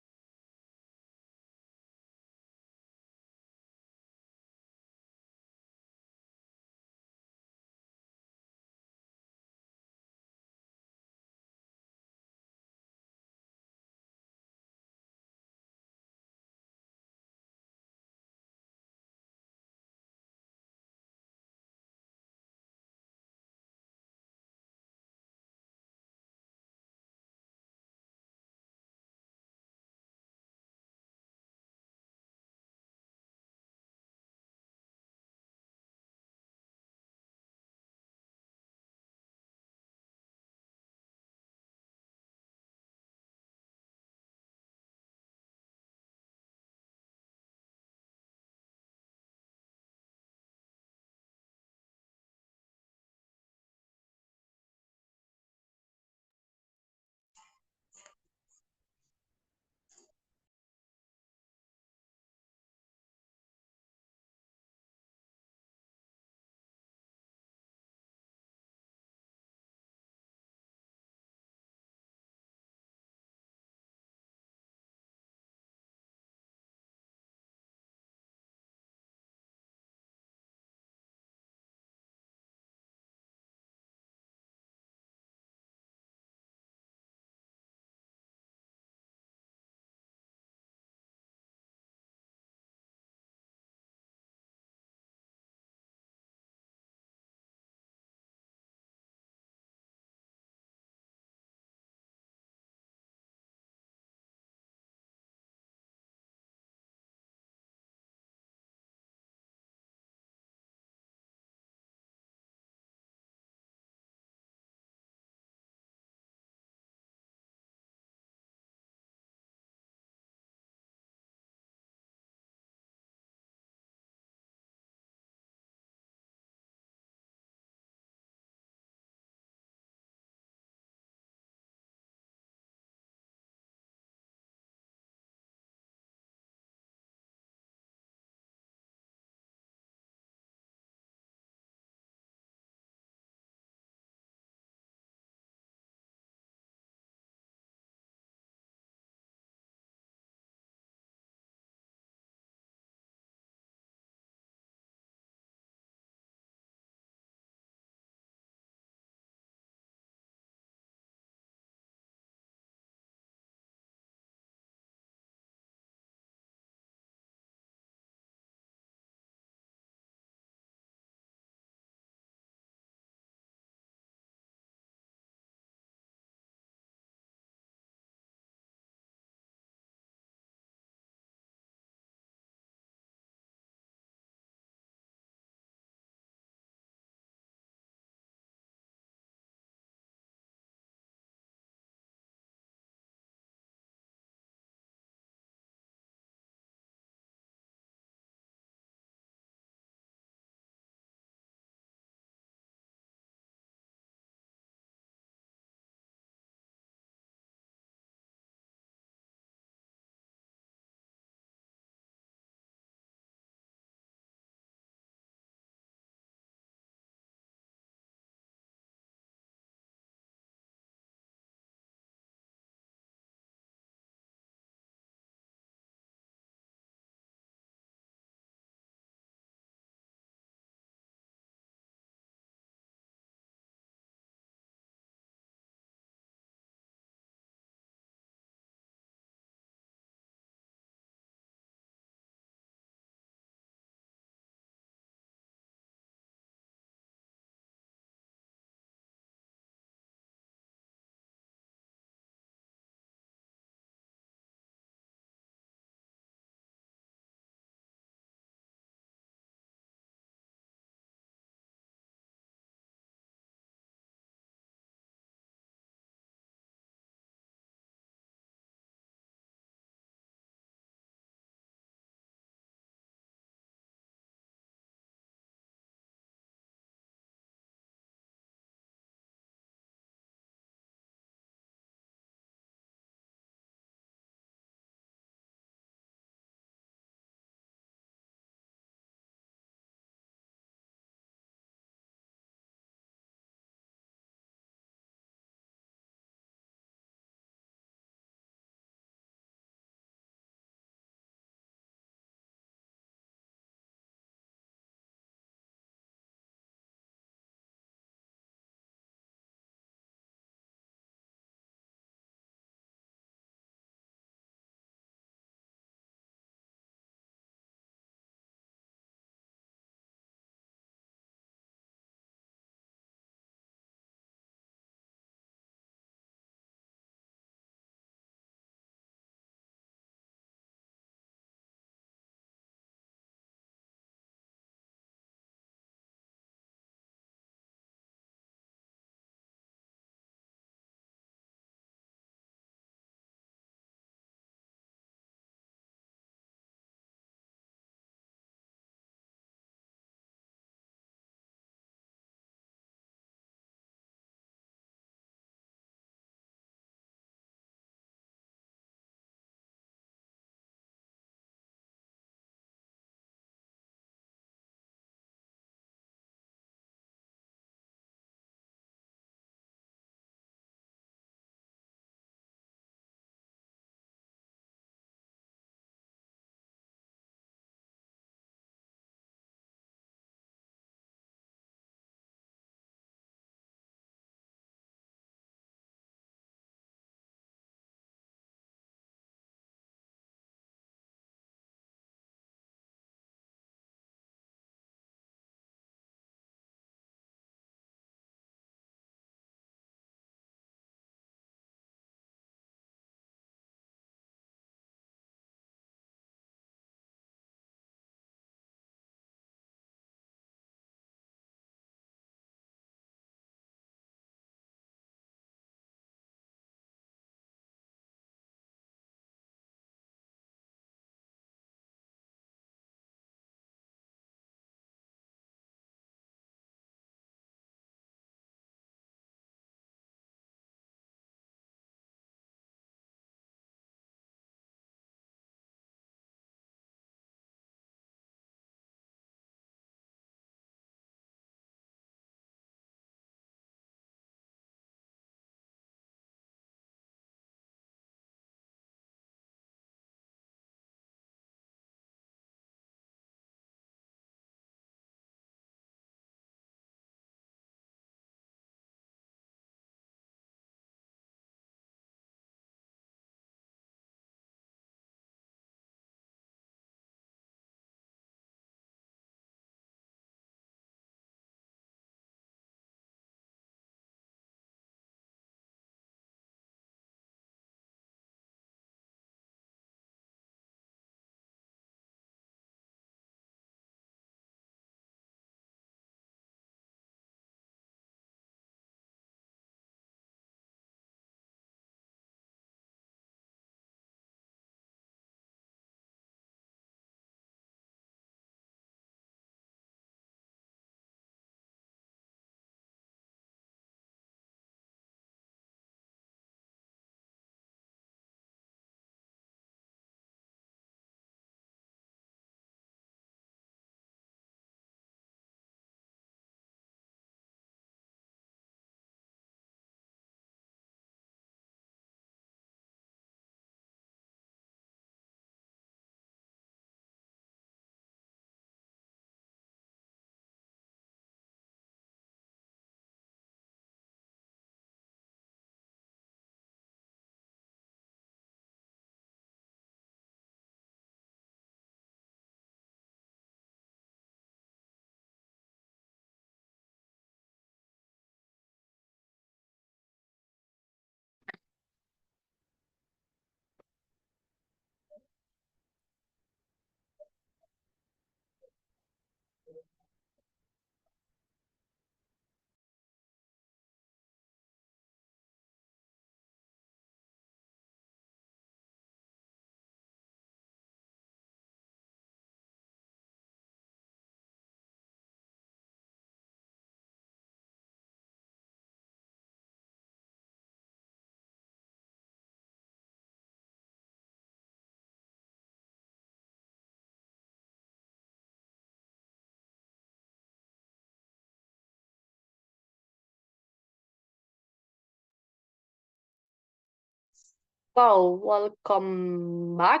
So welcome back.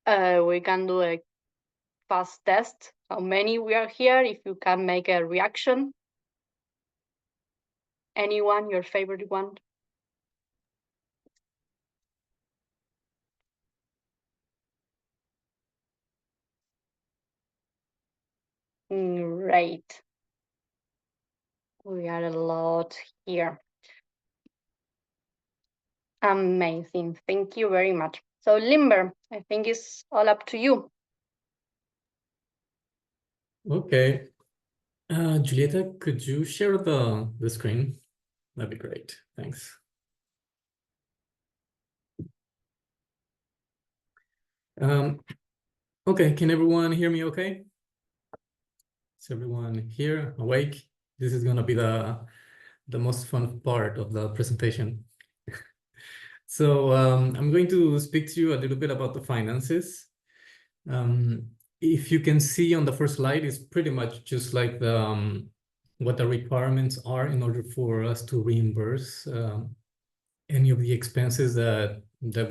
We can do a fast test. How many we are here? If you can make a reaction. Anyone, your favorite one? Great. We are a lot here. Amazing. Thank you very much. So Limber, I think it's all up to you. Okay. Julieta, could you share the screen? That'd be great. Thanks. Okay, can everyone hear me okay? Is everyone here awake? This is gonna be the most fun part of the presentation. So I'm going to speak to you a little bit about the finances. If you can see on the first slide, it's pretty much just like the what the requirements are in order for us to reimburse any of the expenses that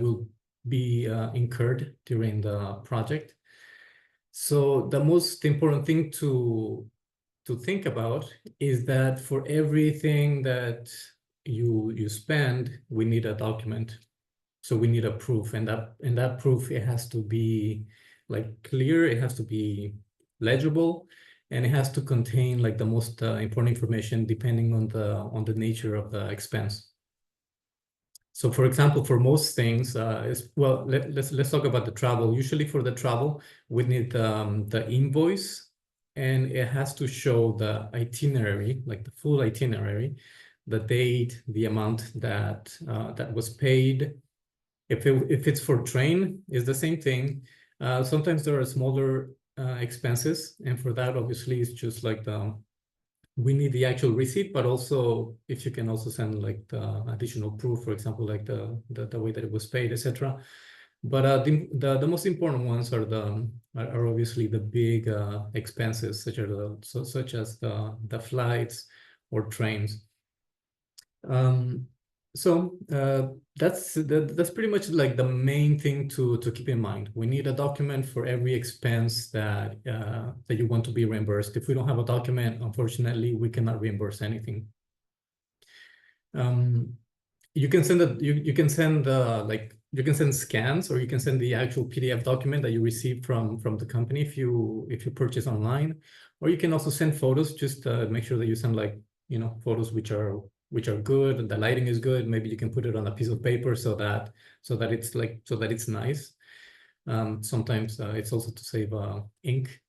will be incurred during the project. So the most important thing to think about is that for everything that you spend, we need a document. So we need a proof, and that proof, it has to be like clear, it has to be legible, and it has to contain like the most important information depending on the nature of the expense. So for example, for most things, well, let's talk about the travel. Usually for the travel, we need the invoice, and it has to show the itinerary, like the full itinerary, the date, the amount that that was paid. If it's for train, it's the same thing. Sometimes there are smaller expenses, and for that, obviously, it's just like we need the actual receipt, but also if you can also send like the additional proof, for example, like the way that it was paid, etc. But the most important ones are obviously the big expenses, such as the flights or trains. So that's pretty much like the main thing to keep in mind. We need a document for every expense that you want to be reimbursed. If we don't have a document, unfortunately, we cannot reimburse anything. You can send you can send scans, or you can send the actual PDF document that you receive from the company if you purchase online, or you can also send photos. Just make sure that you send photos which are good and the lighting is good. Maybe you can put it on a piece of paper so that it's nice. Sometimes it's also to save ink.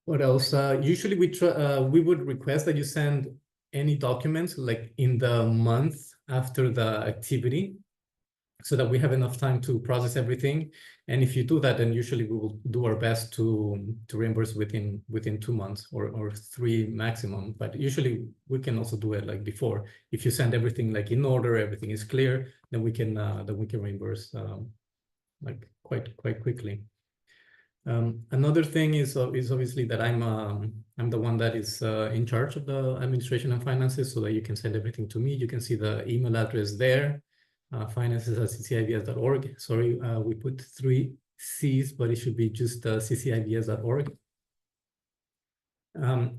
What else? Usually we would request that you send any documents like in the month after the activity, so that we have enough time to process everything. And if you do that, then usually we will do our best to reimburse within 2 months or 3 maximum. But usually we can also do it like before. If you send everything like in order, everything is clear, then we can reimburse like quite quickly. Another thing is obviously that I'm the one that is in charge of the administration and finances, so that you can send everything to me. You can see the email address there. Finances@ccivs.org. Sorry, we put 3 C's, but it should be just ccivs.org.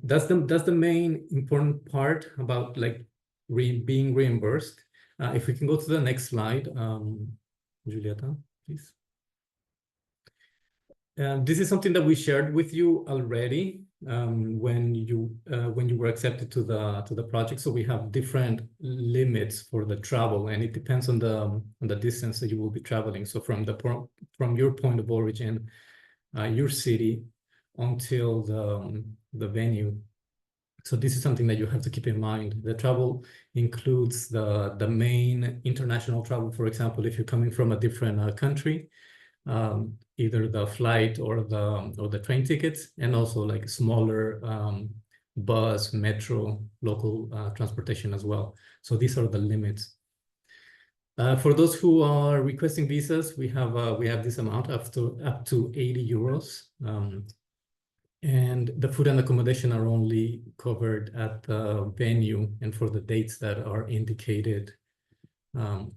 That's the main important part about like being reimbursed. If we can go to the next slide, Julieta, please. This is something that we shared with you already when you were accepted to the project. So we have different limits for the travel, and it depends on the distance that you will be traveling. So from your point of origin, your city until the venue. So this is something that you have to keep in mind. The travel includes the main international travel. For example, if you're coming from a different country, either the flight or the train tickets, and also like smaller bus, metro, local transportation as well. So these are the limits. For those who are requesting visas, we have this amount up to 80 euros. And the food and accommodation are only covered at the venue and for the dates that are indicated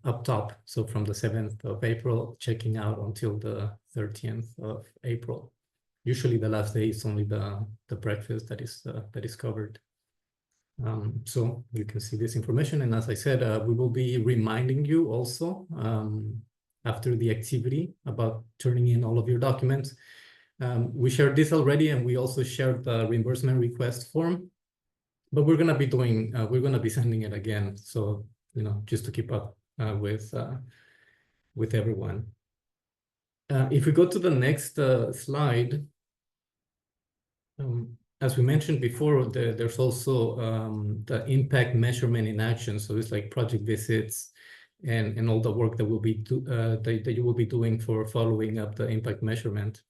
up top. So from the 7th of April, checking out until the 30th of April. Usually the last day is only the breakfast that is covered. So you can see this information. And as I said, we will be reminding you also after the activity about turning in all of your documents. We shared this already, and we also shared the reimbursement request form, but we're going to be sending it again. So, just to keep up with everyone. If we go to the next slide, as we mentioned before, there's also the impact measurement in action. So it's like project visits and all the work that that you will be doing for following up the impact measurement.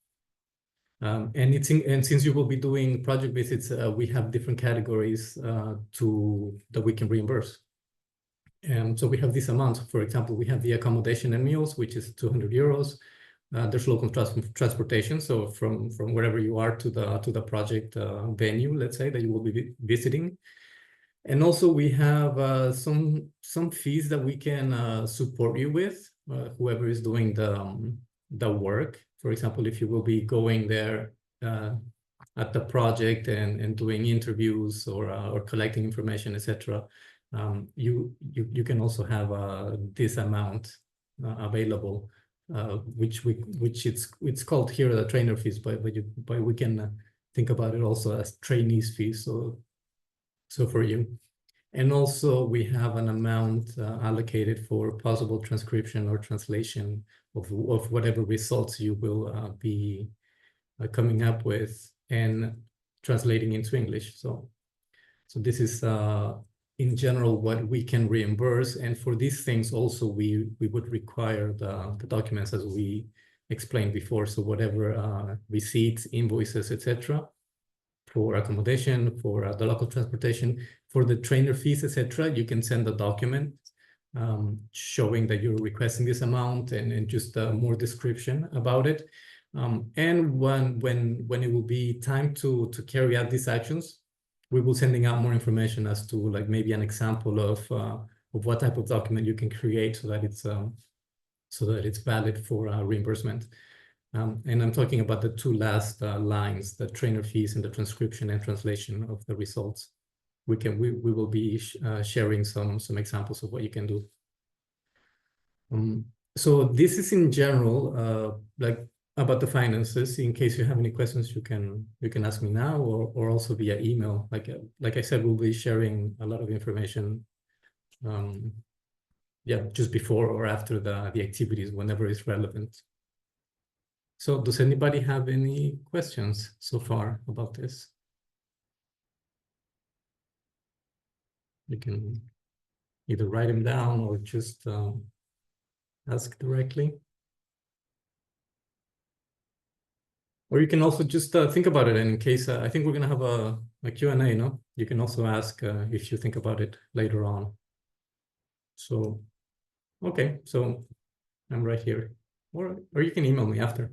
And since you will be doing project visits, we have different categories that we can reimburse. And so we have these amounts. For example, we have the accommodation and meals, which is 200 euros. There's local transportation, so from wherever you are to the project venue, let's say, that you will be visiting. And also we have some fees that we can support you with, whoever is doing the work. For example, if you will be going there at the project and doing interviews or collecting information, etc., you can also have this amount available, which it's called here the trainer fees, but we can think about it also as trainees fees. So for you. And also we have an amount allocated for possible transcription or translation of whatever results you will be coming up with and translating into English. So this is in general what we can reimburse. And for these things also we would require the documents as we explained before. So whatever receipts, invoices, etc. for accommodation, for the local transportation, for the trainer fees, etc., you can send a document showing that you're requesting this amount and just more description about it. And when it will be time to carry out these actions, we will sending out more information as to like maybe an example of what type of document you can create so that it's valid for reimbursement. And I'm talking about the two last lines, the trainer fees and the transcription and translation of the results. We will be sharing some examples of what you can do. So this is in general like about the finances. In case you have any questions, you can ask me now or also via email. Like I said, we'll be sharing a lot of information. Just before or after the activities, whenever it's relevant. So does anybody have any questions so far about this? You can either write them down or just ask directly. Or you can also just think about it. And in case, I think we're going to have a Q&A, no? You can also ask if you think about it later on. So, okay, so I'm right here. Or you can email me after.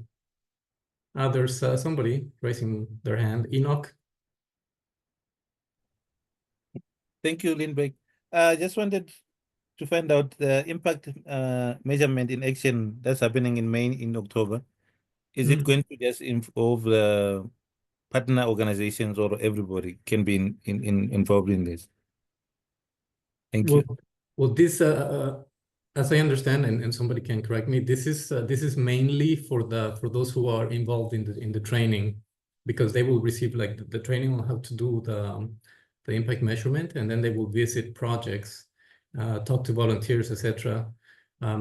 There's somebody raising their hand. Enoch. Thank you, Lindbergh. I just wanted to find out the impact measurement in action that's happening in May, in October. Is it going to just involve the partner organizations or everybody can be involved in this? Thank you. Well, this, as I understand, and somebody can correct me, this is mainly for those who are involved in the training, because they will receive like the training on how to do the impact measurement, and then they will visit projects, talk to volunteers, etc.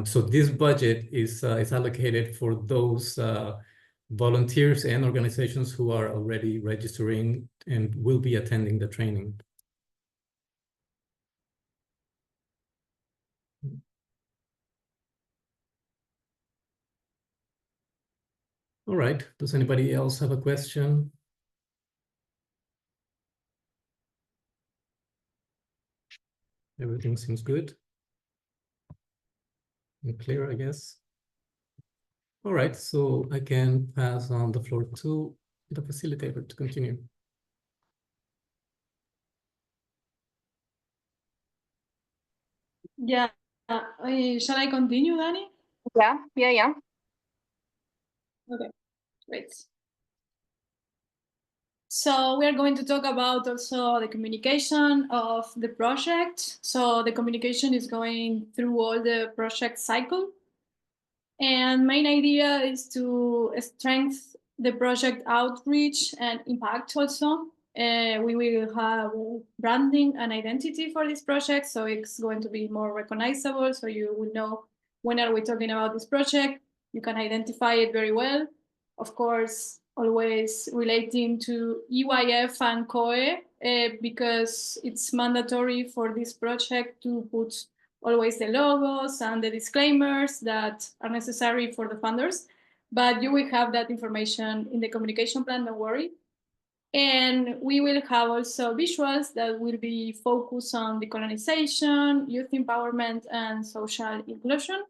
So this budget is allocated for those volunteers and organizations who are already registering and will be attending the training. All right, does anybody else have a question? Everything seems good and clear, I guess. All right, so I can pass on the floor to the facilitator to continue. Yeah. Shall I continue, Danny? Yeah. Okay, great. So we are going to talk about also the communication of the project. So the communication is going through all the project cycle. And main idea is to strengthen the project outreach and impact also. We will have branding and identity for this project, so it's going to be more recognizable, so you will know when are we talking about this project. You can identify it very well. Of course, always relating to EYF and COE, because it's mandatory for this project to put always the logos and the disclaimers that are necessary for the funders, but you will have that information in the communication plan, don't worry. And we will have also visuals that will be focused on decolonization, youth empowerment, and social inclusion.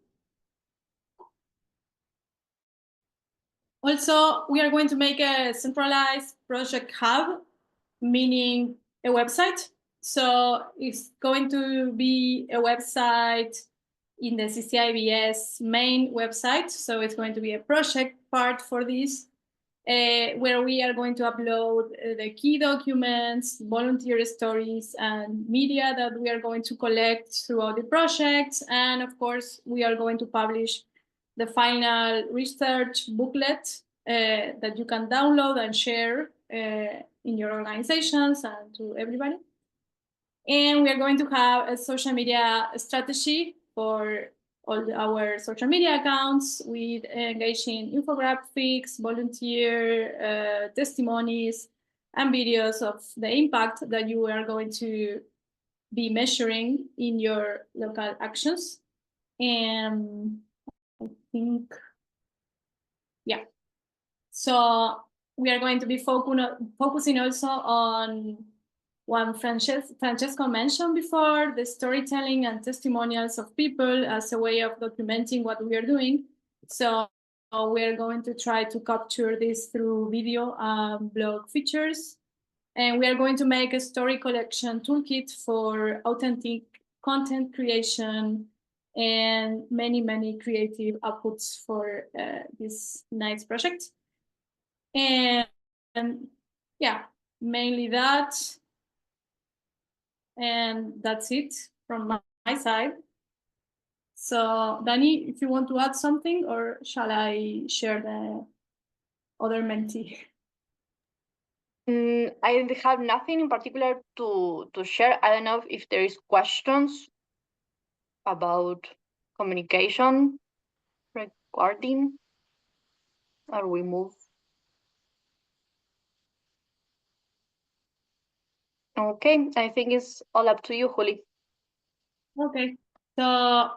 Also, we are going to make a centralized project hub, meaning a website. So it's going to be a website in the CCIBS main website. So it's going to be a project part for this, where we are going to upload the key documents, volunteer stories, and media that we are going to collect throughout the project. And of course, we are going to publish the final research booklet that you can download and share in your organizations and to everybody. And we are going to have a social media strategy for all our social media accounts with engaging infographics, volunteer testimonies, and videos of the impact that you are going to be measuring in your local actions. And I think, yeah. So we are going to be focusing also on what Francesco mentioned before, the storytelling and testimonials of people as a way of documenting what we are doing. So we're going to try to capture this through video and blog features. And we are going to make a story collection toolkit for authentic content creation and many creative outputs for this nice project. And yeah, mainly that. And that's it from my side. So Danny, if you want to add something, or shall I share the other Menti? I have nothing in particular to share. I don't know if there is questions about communication recording, or we move. Okay, I think it's all up to you, Juli. Okay, so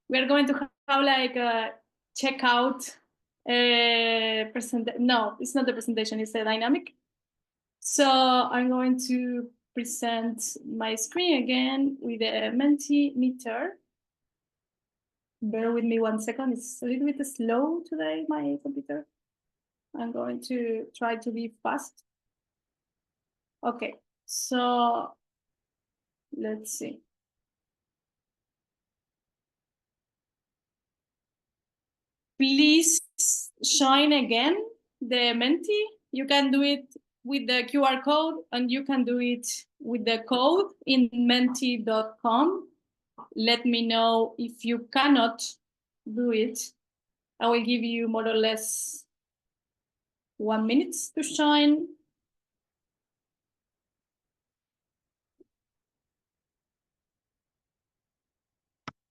we're going to have like a checkout no, it's not the presentation, it's a dynamic. So I'm going to present my screen again with a Menti meter. Bear with me 1 second, it's a little bit slow today, my computer. I'm going to try to be fast. Okay, so let's see. Please shine again the Menti. You can do it with the QR code, and you can do it with the code in menti.com. Let me know if you cannot do it. I will give you more or less 1 minute to shine.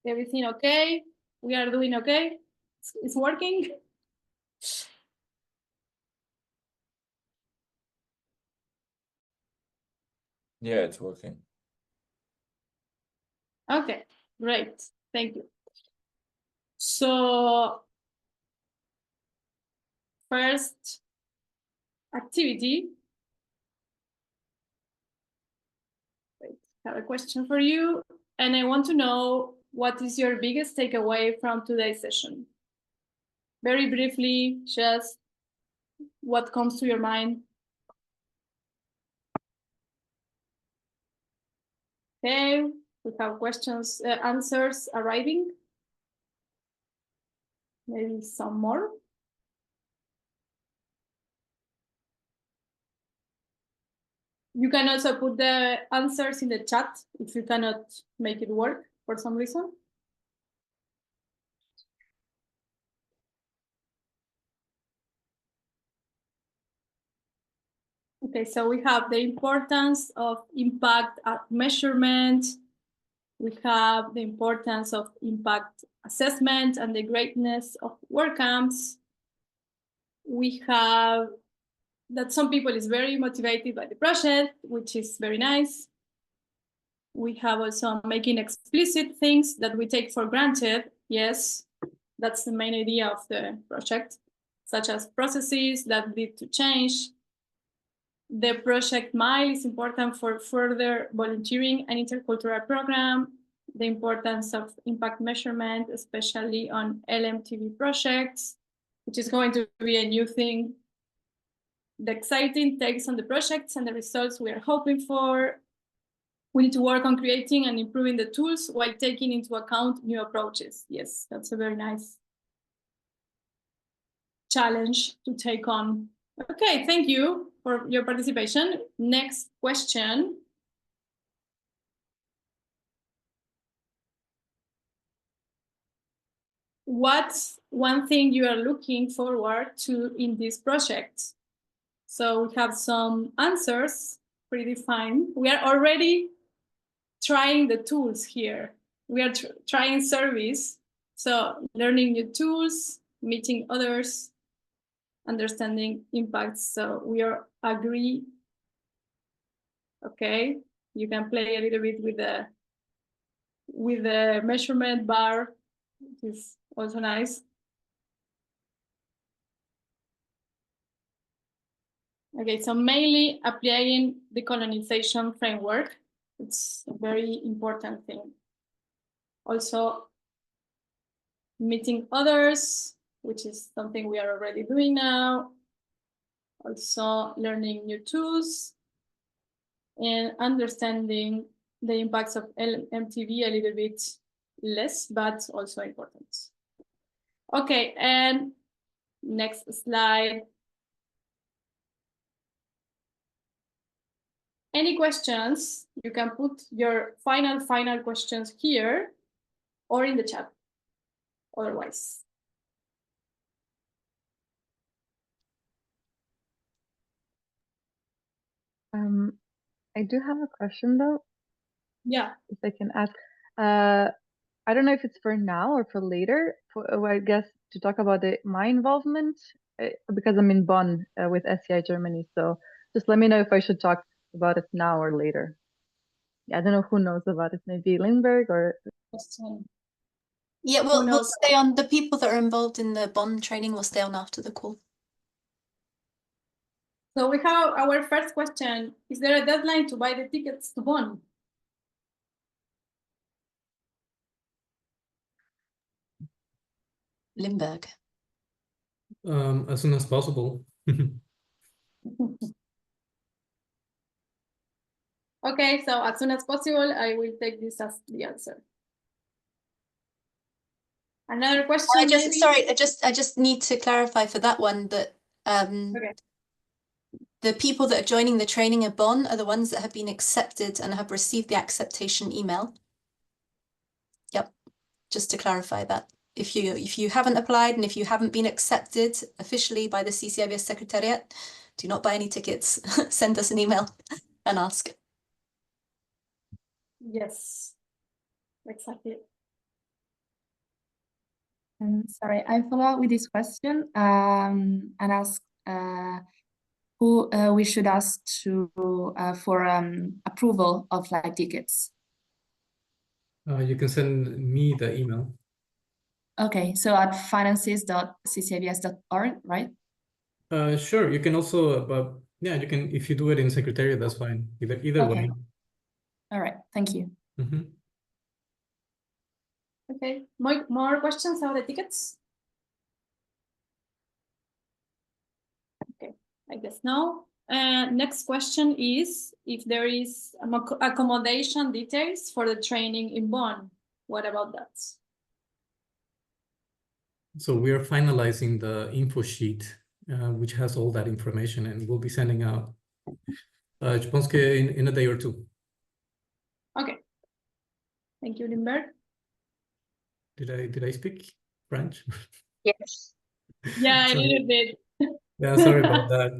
Everything okay? We are doing okay? It's working? Yeah, it's working. Okay, great. Thank you. So first activity. Wait, I have a question for you, and I want to know what is your biggest takeaway from today's session? Very briefly, just what comes to your mind. Okay, we have questions, answers arriving. Maybe some more. You can also put the answers in the chat if you cannot make it work for some reason. Okay, so we have the importance of impact measurement. We have the importance of impact assessment and the greatness of WordCamps. We have that some people is very motivated by the project, which is very nice. We have also making explicit things that we take for granted. Yes, that's the main idea of the project, such as processes that lead to change. The project mile is important for further volunteering and intercultural program. The importance of impact measurement, especially on LMTV projects, which is going to be a new thing. The exciting takes on the projects and the results we are hoping for. We need to work on creating and improving the tools while taking into account new approaches. Yes, that's a very nice challenge to take on. Okay, thank you for your participation. Next question. What's one thing you are looking forward to in this project? So we have some answers predefined. We are already trying the tools here. We are trying service. So learning new tools, meeting others, understanding impacts. So we are agree. Okay, you can play a little bit with the measurement bar, which is also nice. Okay, so mainly applying the colonization framework. It's a very important thing. Also, meeting others, which is something we are already doing now. Also, learning new tools and understanding the impacts of LMTV a little bit less, but also important. Okay, and next slide. Any questions? You can put your final questions here or in the chat. Otherwise. I do have a question though, Yeah. if I can ask. I don't know if it's for now or for later, I guess to talk about my involvement, because I'm in Bonn with SCI Germany. So just let me know if I should talk about it now or later. Yeah, I don't know who knows about it, maybe Lindberg or... Yeah, we'll stay on. The people that are involved in the Bonn training will stay on after the call. So we have our first question. Is there a deadline to buy the tickets to Bonn? Lindberg. As soon as possible. Okay, so as soon as possible, I will take this as the answer. Another question. I just need to clarify for that one that okay. The people that are joining the training at Bonn are the ones that have been accepted and have received the acceptation email. Yep, just to clarify that. If you haven't applied and if you haven't been accepted officially by the CCIBS Secretariat, do not buy any tickets. Send us an email and ask. Yes, exactly. Sorry, I follow up with this question and ask who we should ask to for approval of flight tickets? You can send me the email. Okay, so at finances.ccibs.org, right? Sure, you can also, but yeah, you can, if you do it in Secretariat, that's fine. Either Okay. way. All right, thank you. Mhm. Okay, more questions about the tickets? Okay, I guess no. Next question is if there is accommodation details for the training in Bonn. What about that? So we are finalizing the info sheet, which has all that information, and we'll be sending out, je pense que in a day or two. Okay. Thank you, Lindberg. Did I speak French? Yes. Yeah, a Sorry. little bit. Yeah, sorry about that.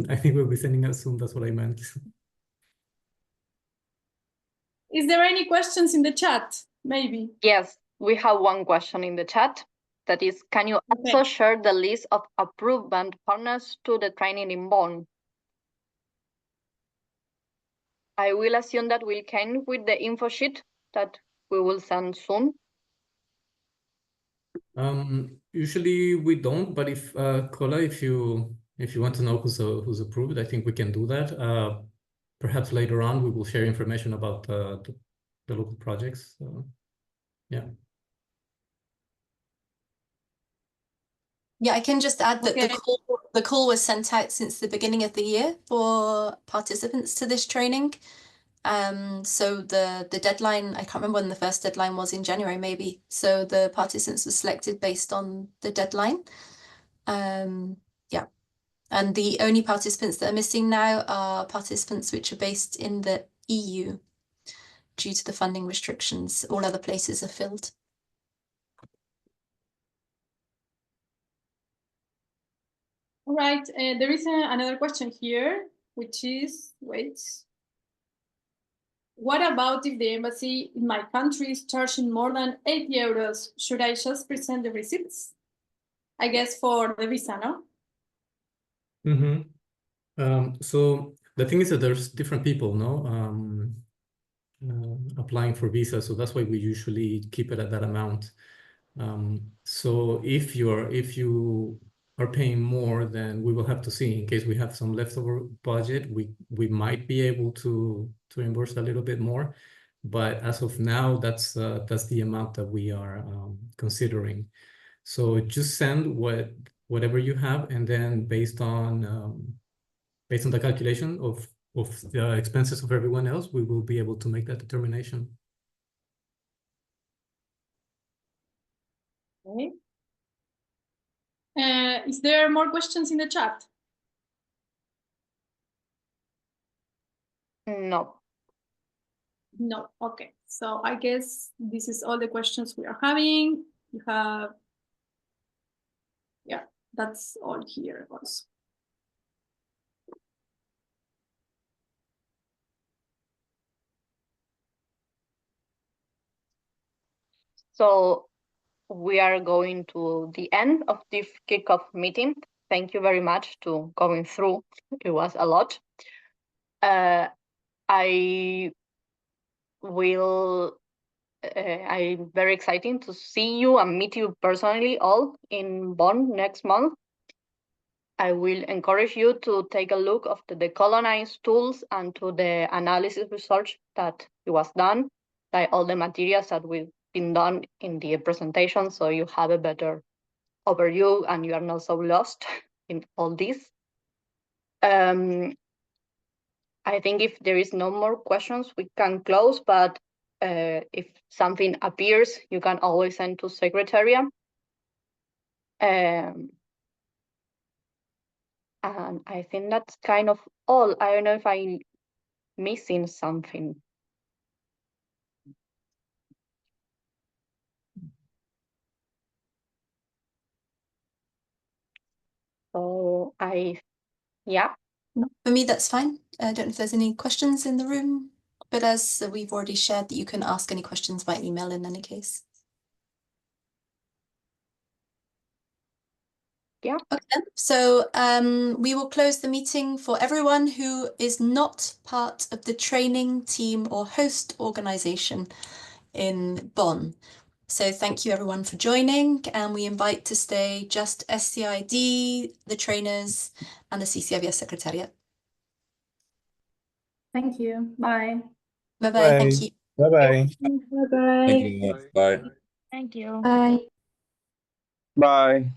I think we'll be sending out soon. That's what I meant. Is there any questions in the chat? Maybe. Yes, we have one question in the chat. That is, can you also share the list of approved band partners to the training in Bonn? I will assume that we can with the info sheet that we will send soon. Usually we don't, but if Kola, if you want to know who's approved, I think we can do that. Perhaps later on we will share information about the local projects. Yeah. Yeah, I can just add that Okay. the call was sent out since the beginning of the year for participants to this training. So the deadline, I can't remember when the first deadline was, in January maybe. So the participants were selected based on the deadline. Yeah. And the only participants that are missing now are participants which are based in the EU due to the funding restrictions. All other places are filled. All right, there is another question here, which is, wait. What about if the embassy in my country is charging more than 8 euros? Should I just present the receipts? I guess for the visa, no? So the thing is that there's different people, no, applying for visa. So that's why we usually keep it at that amount. So if you are paying more, then we will have to see. In case we have some leftover budget, we might be able to reimburse a little bit more. But as of now, that's the amount that we are considering. So just send whatever you have, and then based on the calculation of the expenses of everyone else, we will be able to make that determination. Okay. Is there more questions in the chat? No. No, okay. So I guess this is all the questions we are having. You have, yeah, that's all here also. So we are going to the end of this kickoff meeting. Thank you very much to going through. It was a lot. I'm very excited to see you and meet you personally all in Bonn next month. I will encourage you to take a look of the decolonized tools and to the analysis research that was done, like all the materials that we've been done in the presentation, so you have a better overview and you are not so lost in all this. I think if there is no more questions, we can close, but if something appears, you can always send to Secretariat. And I think that's kind of all. I don't know if I'm missing something. So yeah. For me, that's fine. I don't know if there's any questions in the room, but as we've already shared, that you can ask any questions by email in any case. Yeah. Okay, then. So we will close the meeting for everyone who is not part of the training team or host organization in Bonn. So thank you everyone for joining, and we invite to stay just SCID, the trainers, and the CCIVS Secretariat. Thank you. Bye. Bye-bye. Thank you. Bye-bye. Bye-bye. Thank you. Bye. Thank you. Bye. Bye.